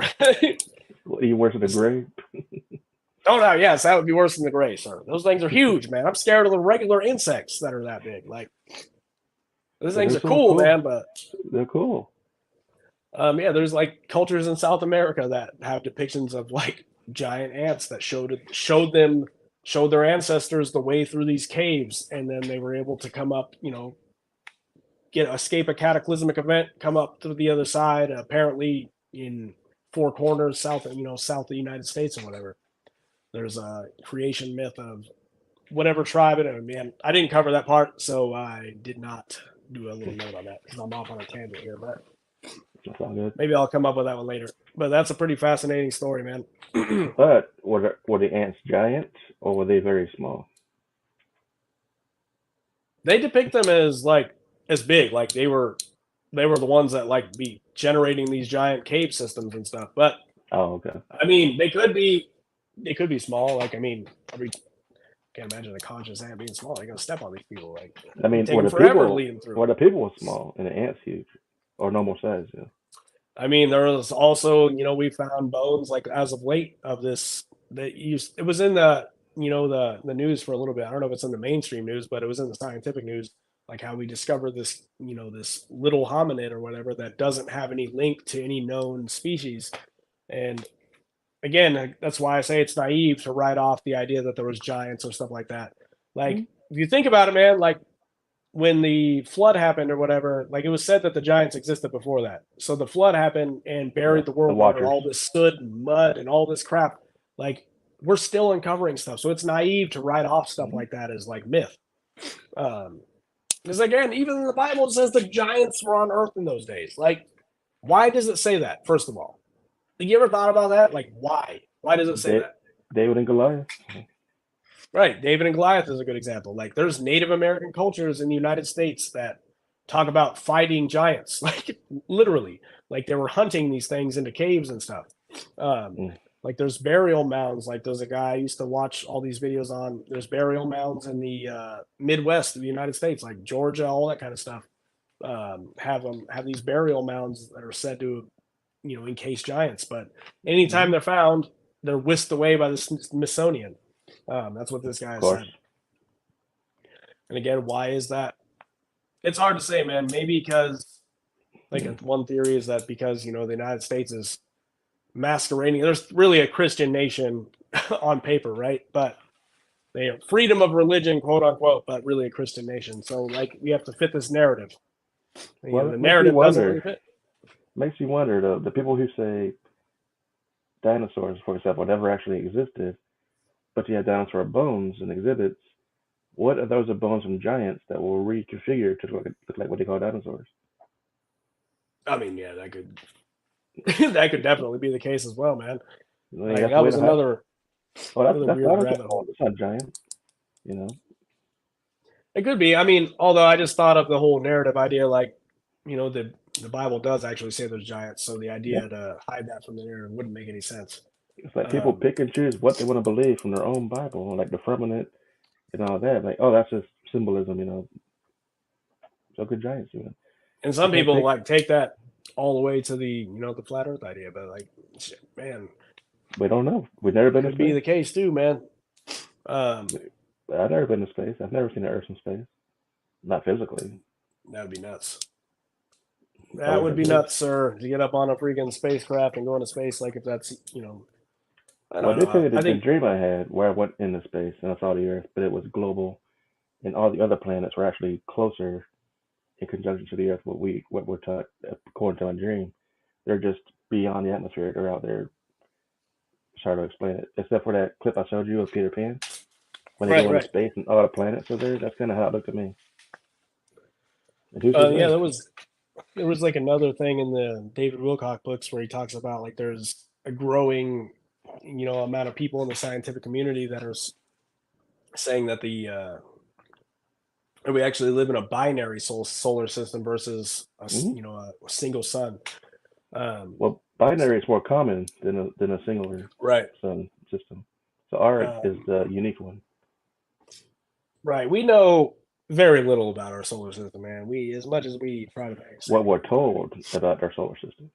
Even worse than the gray. Oh no, yes, that would be worse than the gray, sir. Those things are huge, man. I'm scared of the regular insects that are that big. Like, those things are cool, man, but they're cool. Yeah, there's, like, cultures in South America that have depictions of, like, giant ants that showed their ancestors the way through these caves, and then they were able to come up, escape a cataclysmic event, come up to the other side, apparently in Four Corners, south of the United States or whatever. There's a creation myth of whatever tribe it is. Man, I didn't cover that part, so I did not do a little note on that, because I'm off on a tangent here, but that's all good. Maybe I'll come up with that one later. But that's a pretty fascinating story, man. But were the ants giant, or were they very small? They depict them as big. Like, they were they were the ones that like be generating these giant cave systems and stuff. But Oh, okay. I mean, they could be small. Like, I mean, can't imagine a conscious ant being small. They're gonna step on these people. Like, I mean, take them forever to lead them through. the people were small and the ants huge, or normal size. Yeah. I mean, there was also, we found bones like as of late of this that it was in the, the news for a little bit. I don't know if it's in the mainstream news, but it was in the scientific news, like how we discovered this, this little hominid or whatever that doesn't have any link to any known species. And again, that's why I say it's naive to write off the idea that there was giants or stuff like that. Like, if you think about it, man, like when the flood happened or whatever, like it was said that the giants existed before that. So the flood happened and buried the world under all this soot and mud and all this crap. Like, we're still uncovering stuff. So it's naive to write off stuff like that as like myth. Because again, even in the Bible, it says the giants were on earth in those days. Like, why does it say that, first of all? Have you ever thought about that? Like, why? Why does it say that? David and Goliath. Right. David and Goliath is a good example. Like, there's Native American cultures in the United States that talk about fighting giants, like literally, like they were hunting these things into caves and stuff. Like there's burial mounds. Like there's a guy I used to watch all these videos on. There's burial mounds in the Midwest of the United States, like Georgia, all that kind of stuff. Have these burial mounds that are said to, encase giants. But anytime they're found, they're whisked away by the Smithsonian. That's what this guy said. And again, why is that? It's hard to say, man. Maybe because, like, one theory is that because, the United States is masquerading. There's really a Christian nation on paper, right? But they have freedom of religion, quote unquote, but really a Christian nation. So, like, we have to fit this narrative. Well, the narrative doesn't really fit. Makes you wonder, the people who say dinosaurs, for example, never actually existed, but you have dinosaur bones and exhibits. What are those bones from giants that were reconfigured to look like what they call dinosaurs? I mean, yeah, that could that could definitely be the case as well, man. Like, that was another. Well, that's weird rabbit hole. It's not giant, It could be. I mean, although I just thought of the whole narrative idea, like, the Bible does actually say there's giants, so the idea to hide that from the narrative wouldn't make any sense. It's like people pick and choose what they want to believe from their own Bible, like the Firmament and all that. Like, oh, that's just symbolism, So good giants, And some people like take that all the way to the, the flat Earth idea, but like, man, we don't know. We've never been to space. Could be the case too, man. I've never been to space. I've never seen the Earth in space, not physically. That would be nuts. That would be nuts, sir, to get up on a freaking spacecraft and go into space. Like, if that's, I don't know. I think the dream I had where I went into space and I saw the Earth, but it was global, and all the other planets were actually closer in conjunction to the Earth. What we're taught according to my dream, they're just beyond the atmosphere. They're out there. It's hard to explain it, except for that clip I showed you of Peter Pan when they go into space and all the planets are there. That's kind of how it looked to me. Yeah, there was like another thing in the David Wilcock books where he talks about like there's a growing, amount of people in the scientific community that are saying that we actually live in a binary solar system versus a single sun. Well, binary is more common than a singular sun system. So ours is the unique one. Right. We know very little about our solar system, man. As much as we try to say. What we're told about our solar system.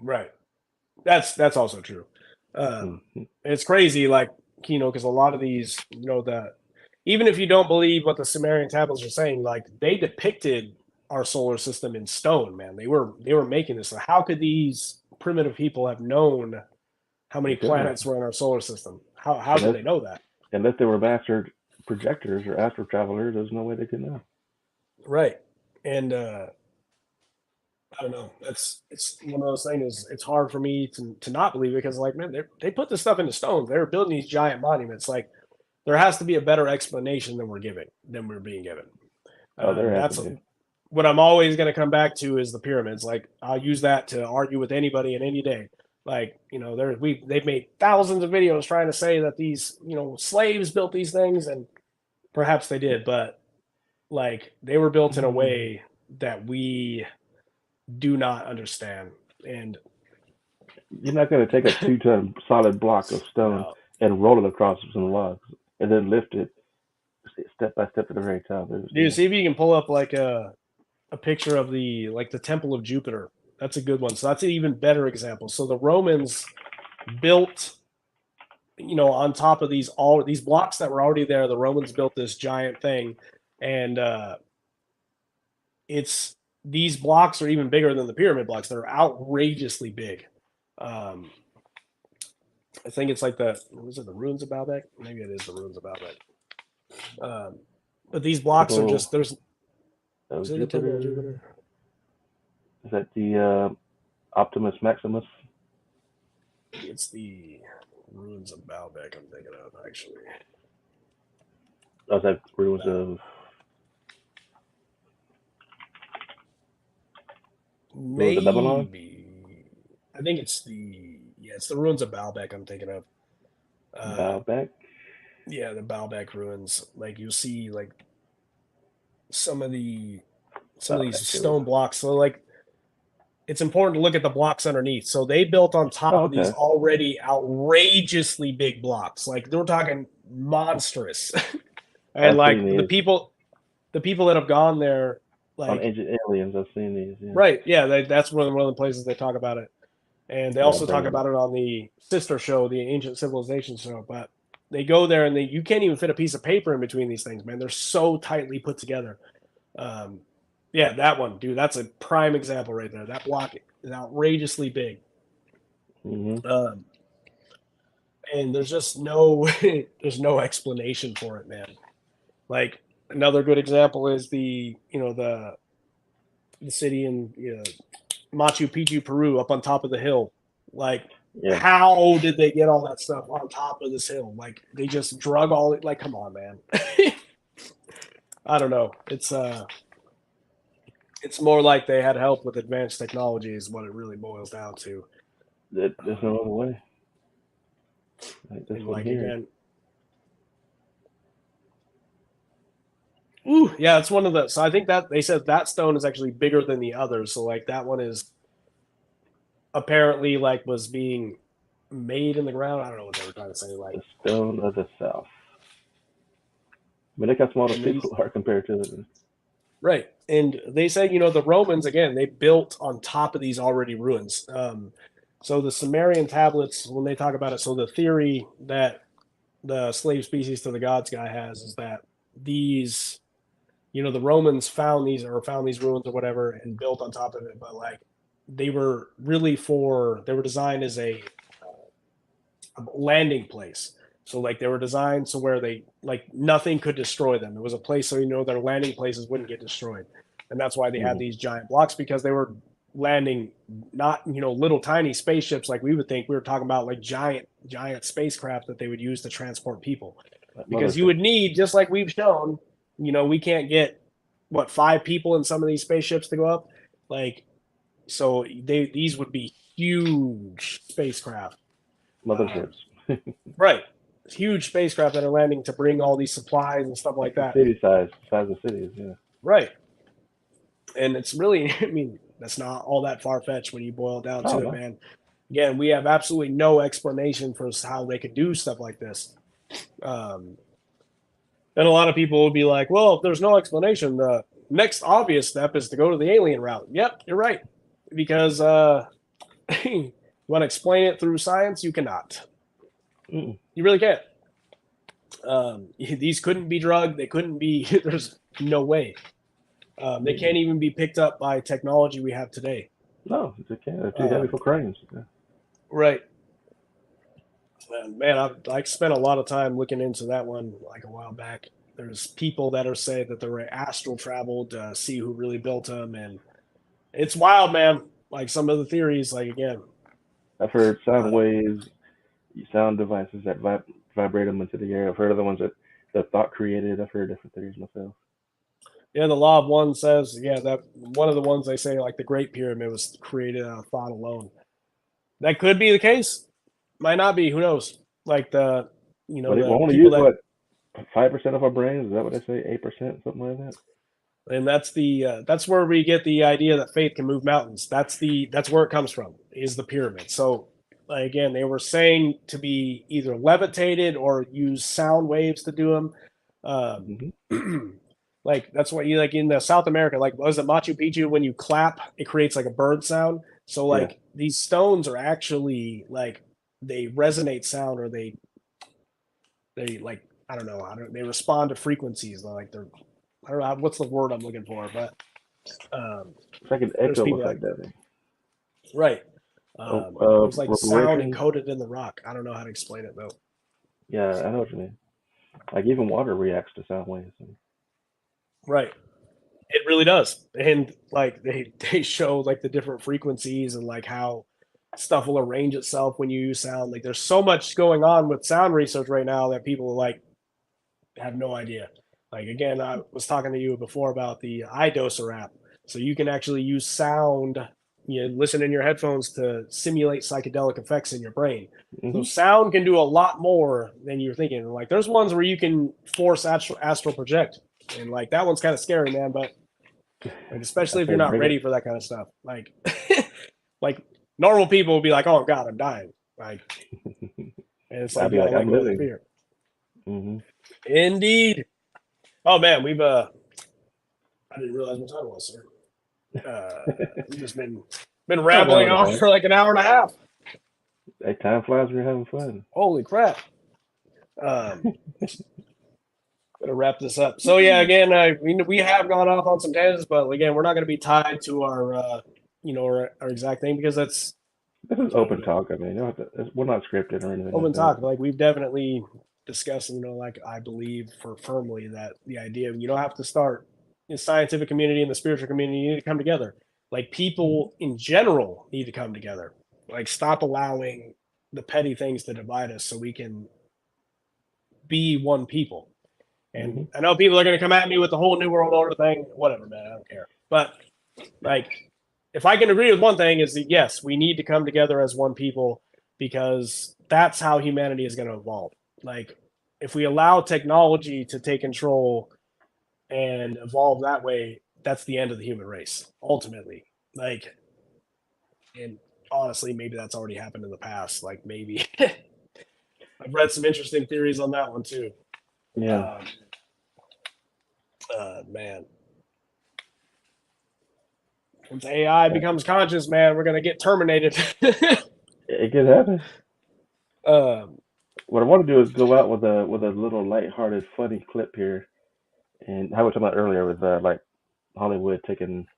Right. That's also true. It's crazy, like, because a lot of these, even if you don't believe what the Sumerian Tablets are saying, like, they depicted our solar system in stone, man. They were making this. So how could these primitive people have known how many planets were in our solar system? How did they know that? Unless they were mastered projectors or astral travelers, there's no way they could know. Right. And I don't know. It's one of those things. It's hard for me to not believe it because, like, man, they put this stuff into stone. They're building these giant monuments. Like, there has to be a better explanation than we're being given. That's what I'm always going to come back to is the pyramids. Like, I'll use that to argue with anybody in any day. Like, they've made thousands of videos trying to say that these, slaves built these things, and perhaps they did, but like they were built in a way that we do not understand. And You're not going to take a 2-ton solid block of stone no. and roll it across some logs and then lift it step by step to the very top. Dude, see if you can pull up like a picture of the Temple of Jupiter. That's a good one. So that's an even better example. So the Romans built, on top of these blocks that were already there. The Romans built this giant thing, and these blocks are even bigger than the pyramid blocks. They're outrageously big. I think it's like the ruins of Baalbek? Maybe it is the ruins of Baalbek. But these blocks are just there's. Is it the Temple of Jupiter? Is that the Optimus Maximus? It's the ruins of Baalbek I'm thinking of, actually. Oh, is that ruins of... Maybe. Babylon? I think it's it's the ruins of Baalbek I'm thinking of. Baalbek? Yeah, the Baalbek ruins. Like you'll see like some of these stone blocks. So like it's important to look at the blocks underneath. So they built on top of these already outrageously big blocks. Like they're talking monstrous. And like the people that have gone there, like on Ancient Aliens, I've seen these. Yeah. Right. Yeah, that's one of the places they talk about it. And they also talk about it on the sister show, the Ancient Civilization show. But they go there and you can't even fit a piece of paper in between these things, man. They're so tightly put together. Yeah, that one, dude, that's a prime example right there. That block is outrageously big. Mm-hmm. And there's just there's no explanation for it, man. Like another good example is the city in Machu Picchu, Peru, up on top of the hill. Like, how did they get all that stuff on top of this hill? Like, they just drug all it. Like, come on, man. I don't know. It's more like they had help with advanced technology is what it really boils down to. There's no other way. Like again. Ooh, yeah, it's one of the. So I think that they said that stone is actually bigger than the others. So like that one is apparently like was being made in the ground. I don't know what they were trying to say. Like the stone of the south. I mean, look how small the people are compared to them. Right. And they say, the Romans, again, they built on top of these already ruins. So the Sumerian Tablets, when they talk about it, so the theory that the slave species to the gods guy has is that these, the Romans found these ruins or whatever and built on top of it. But like they were designed as a landing place. So like they were designed so where they like nothing could destroy them. It was a place so their landing places wouldn't get destroyed. And that's why they had these giant blocks, because they were landing not little tiny spaceships like we would think. We were talking about like giant spacecraft that they would use to transport people. Because you would need, just like we've shown, we can't get 5 people in some of these spaceships to go up. Like so these would be huge spacecraft. Motherships. Right. Huge spacecraft that are landing to bring all these supplies and stuff like that. City size of cities, yeah. Right. And it's really, I mean, that's not all that far-fetched when you boil it down to it, man. Again, we have absolutely no explanation for how they could do stuff like this. And a lot of people would be like, well, if there's no explanation, the next obvious step is to go to the alien route. Yep, you're right. Because you want to explain it through science, you cannot. You really can't. These couldn't be drugged. They couldn't be. There's no way. They can't even be picked up by technology we have today. No, they can't. They're too heavy for cranes. Yeah. Right. Man, I spent a lot of time looking into that one like a while back. There's people that are saying that they were astral traveled to see who really built them, and it's wild, man. Like some of the theories, like again. I've heard sound waves, sound devices that vibrate them into the air. I've heard of the ones that the thought created. I've heard different theories myself. Yeah, the Law of One says, that one of the ones they say, like the Great Pyramid was created out of thought alone. That could be the case. Might not be. Who knows? Like the, But we only use 5% of our brains? Is that what they say? 8%, something like that? And that's where we get the idea that faith can move mountains. That's where it comes from, is the pyramid. So again, they were saying to be either levitated or use sound waves to do them. Like that's what you like in the South America, like was it Machu Picchu, when you clap it creates like a bird sound. So like these stones are actually like they resonate sound, or they like I don't know, they respond to frequencies. Like they're I don't know what's the word I'm looking for, but it's like an echo effect, I think. Right. There's like sound encoded in the rock. I don't know how to explain it though. Yeah, I know what you mean. Like even water reacts to sound waves. Right. It really does. And like they show like the different frequencies and like how stuff will arrange itself when you use sound. Like there's so much going on with sound research right now that people like have no idea. Like again, I was talking to you before about the iDoser app. So you can actually use sound, listen in your headphones to simulate psychedelic effects in your brain. So sound can do a lot more than you're thinking. Like there's ones where you can force astral project, and like that one's kind of scary, man. But like especially if you're not ready for that kind of stuff, like like normal people will be like, "Oh God, I'm dying," like, and it's like, I'm living. Fear. Indeed. Oh man, we've I didn't realize what time it was, sir. We've just been rambling on for like an hour and a half. Hey, time flies when you're having fun. Holy crap. Gonna wrap this up. So yeah, again, we have gone off on some tangents, but again, we're not going to be tied to our our exact thing, because this is open talk. I mean, we're not scripted or anything. Open talk. Like we've definitely discussed, like I believe firmly that the idea you don't have to start in the scientific community and the spiritual community. You need to come together. Like people in general need to come together. Like stop allowing the petty things to divide us, so we can be one people. And I know people are going to come at me with the whole New World Order thing. Whatever, man. I don't care. But like, if I can agree with one thing, is that yes, we need to come together as one people, because that's how humanity is going to evolve. Like, if we allow technology to take control and evolve that way, that's the end of the human race, ultimately. Like, and honestly, maybe that's already happened in the past. Like, maybe I've read some interesting theories on that one too. Yeah. Man. Once AI becomes conscious, man, we're gonna get terminated. It could happen. What I want to do is go out with a little lighthearted, funny clip here, and how we talked about earlier with like Hollywood taking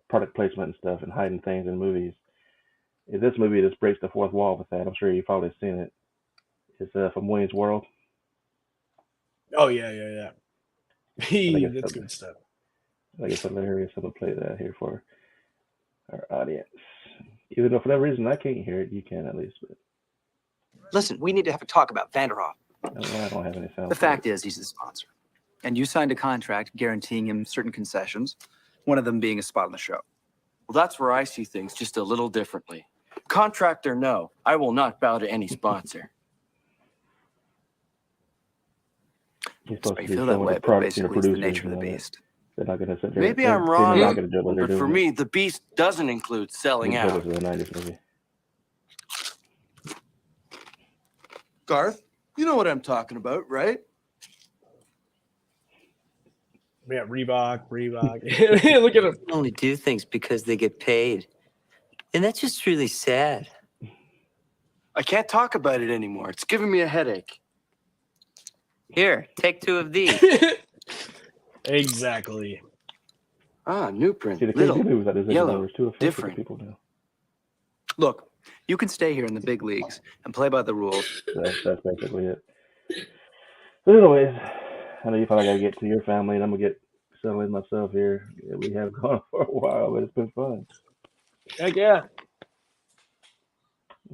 product placement and stuff and hiding things in movies. In this movie, this breaks the fourth wall with that. I'm sure you've probably seen it. It's from Wayne's World. Oh yeah. That's good stuff. I think it's hilarious. I'm gonna play that here for our audience. Even though for that reason I can't hear it, you can at least. But... Listen, we need to have a talk about Vanderhoff. I don't have any sound. The fact is, he's the sponsor. And you signed a contract guaranteeing him certain concessions, one of them being a spot on the show. Well, that's where I see things just a little differently. Contract or no, I will not bow to any sponsor. I feel that way, but basically it's the nature of the beast. They're not going to sit there. Maybe I'm wrong, but for me, the beast doesn't include selling out. Garth, you know what I'm talking about, right? Yeah, Reebok. Look at him. Only do things because they get paid. And that's just really sad. I can't talk about it anymore. It's giving me a headache. Here, take 2 of these. Exactly. Ah, new print. See, the little, yellow, different. People now. Look, you can stay here in the big leagues and play by the rules. That's basically it. But anyways, I know you probably got to get to your family, and I'm going to get settled in myself here. We have gone for a while, but it's been fun. Heck yeah.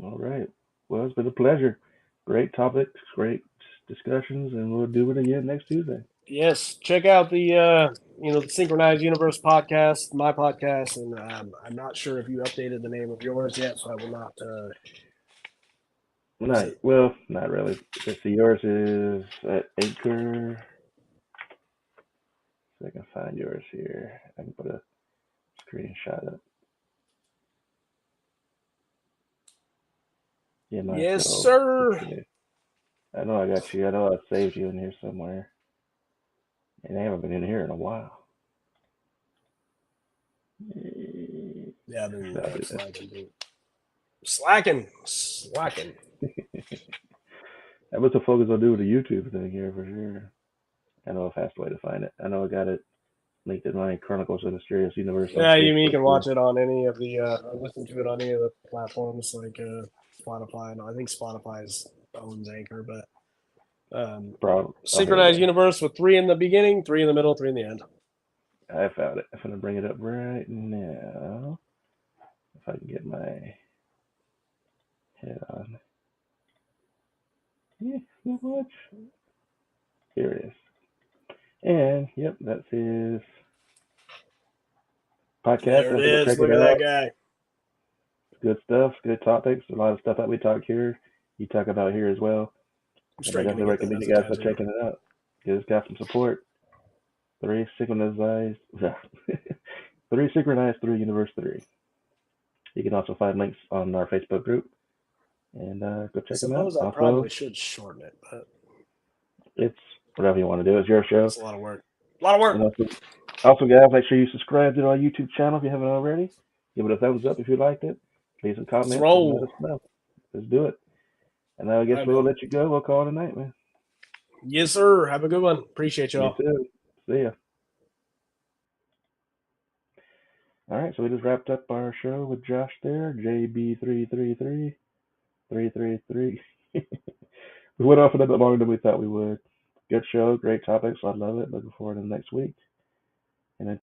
All right. Well, it's been a pleasure. Great topics, great discussions, and we'll do it again next Tuesday. Yes, check out the the Synchronized Universe podcast, my podcast, and I'm not sure if you updated the name of yours yet, so I will not. Not really. Let's see, yours is at Anchor. So I can find yours here. I can put a screenshot up. Yeah, mine's Yes, still sir. okay. I know I got you. I know I saved you in here somewhere. And I haven't been in here in a while. Yeah, I've been I'll do that. slacking, dude. Slacking. I was to focus on doing the YouTube thing here for sure. I know a fast way to find it. I know I got it linked in my Chronicles of the Mysterious Universe on Yeah, you Facebook. can watch it on any of the, listen to it on any of the platforms like Spotify. No, I think Spotify owns Anchor, but Probably. Synchronized Universe with 3 in the beginning, 3 in the middle, 3 in the end. I found it. I'm going to bring it up right now. If I can get my head on. Yeah, so much. Here it is. And, yep, that's his podcast. There it is. Check Look it at out. that guy. Good stuff, good topics, a lot of stuff that we talk here, you talk about here as well. And I definitely recommend you guys for checking it out. It's got some support. 3 synchronized, 3 synchronized through Universe 3. You can also find links on our Facebook group, and go check I them out. suppose I probably should shorten it, but it's whatever you want to do. It's your show. it's a lot of work. A lot of work. And also, guys, make sure you subscribe to our YouTube channel if you haven't already. Give it a thumbs up if you liked it. Leave some comments and let us know. Let's do it. And I guess we'll let you go. We'll call it a night, man. Yes, sir. Have a good one. Appreciate y'all. You too. See ya. All right, so we just wrapped up our show with Josh there, JB333, 333. We went off a little bit longer than we thought we would. Good show, great topics. I love it. Looking forward to the next week. And if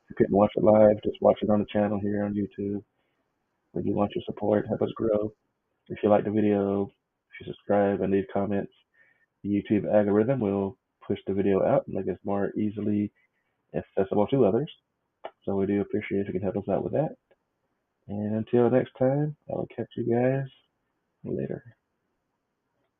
you couldn't watch it live, just watch it on the channel here on YouTube. We do want your support. Help us grow. If you like the video, if you subscribe and leave comments, the YouTube algorithm will push the video out and make it more easily accessible to others. So we do appreciate if you can help us out with that. And until next time, I will catch you guys later.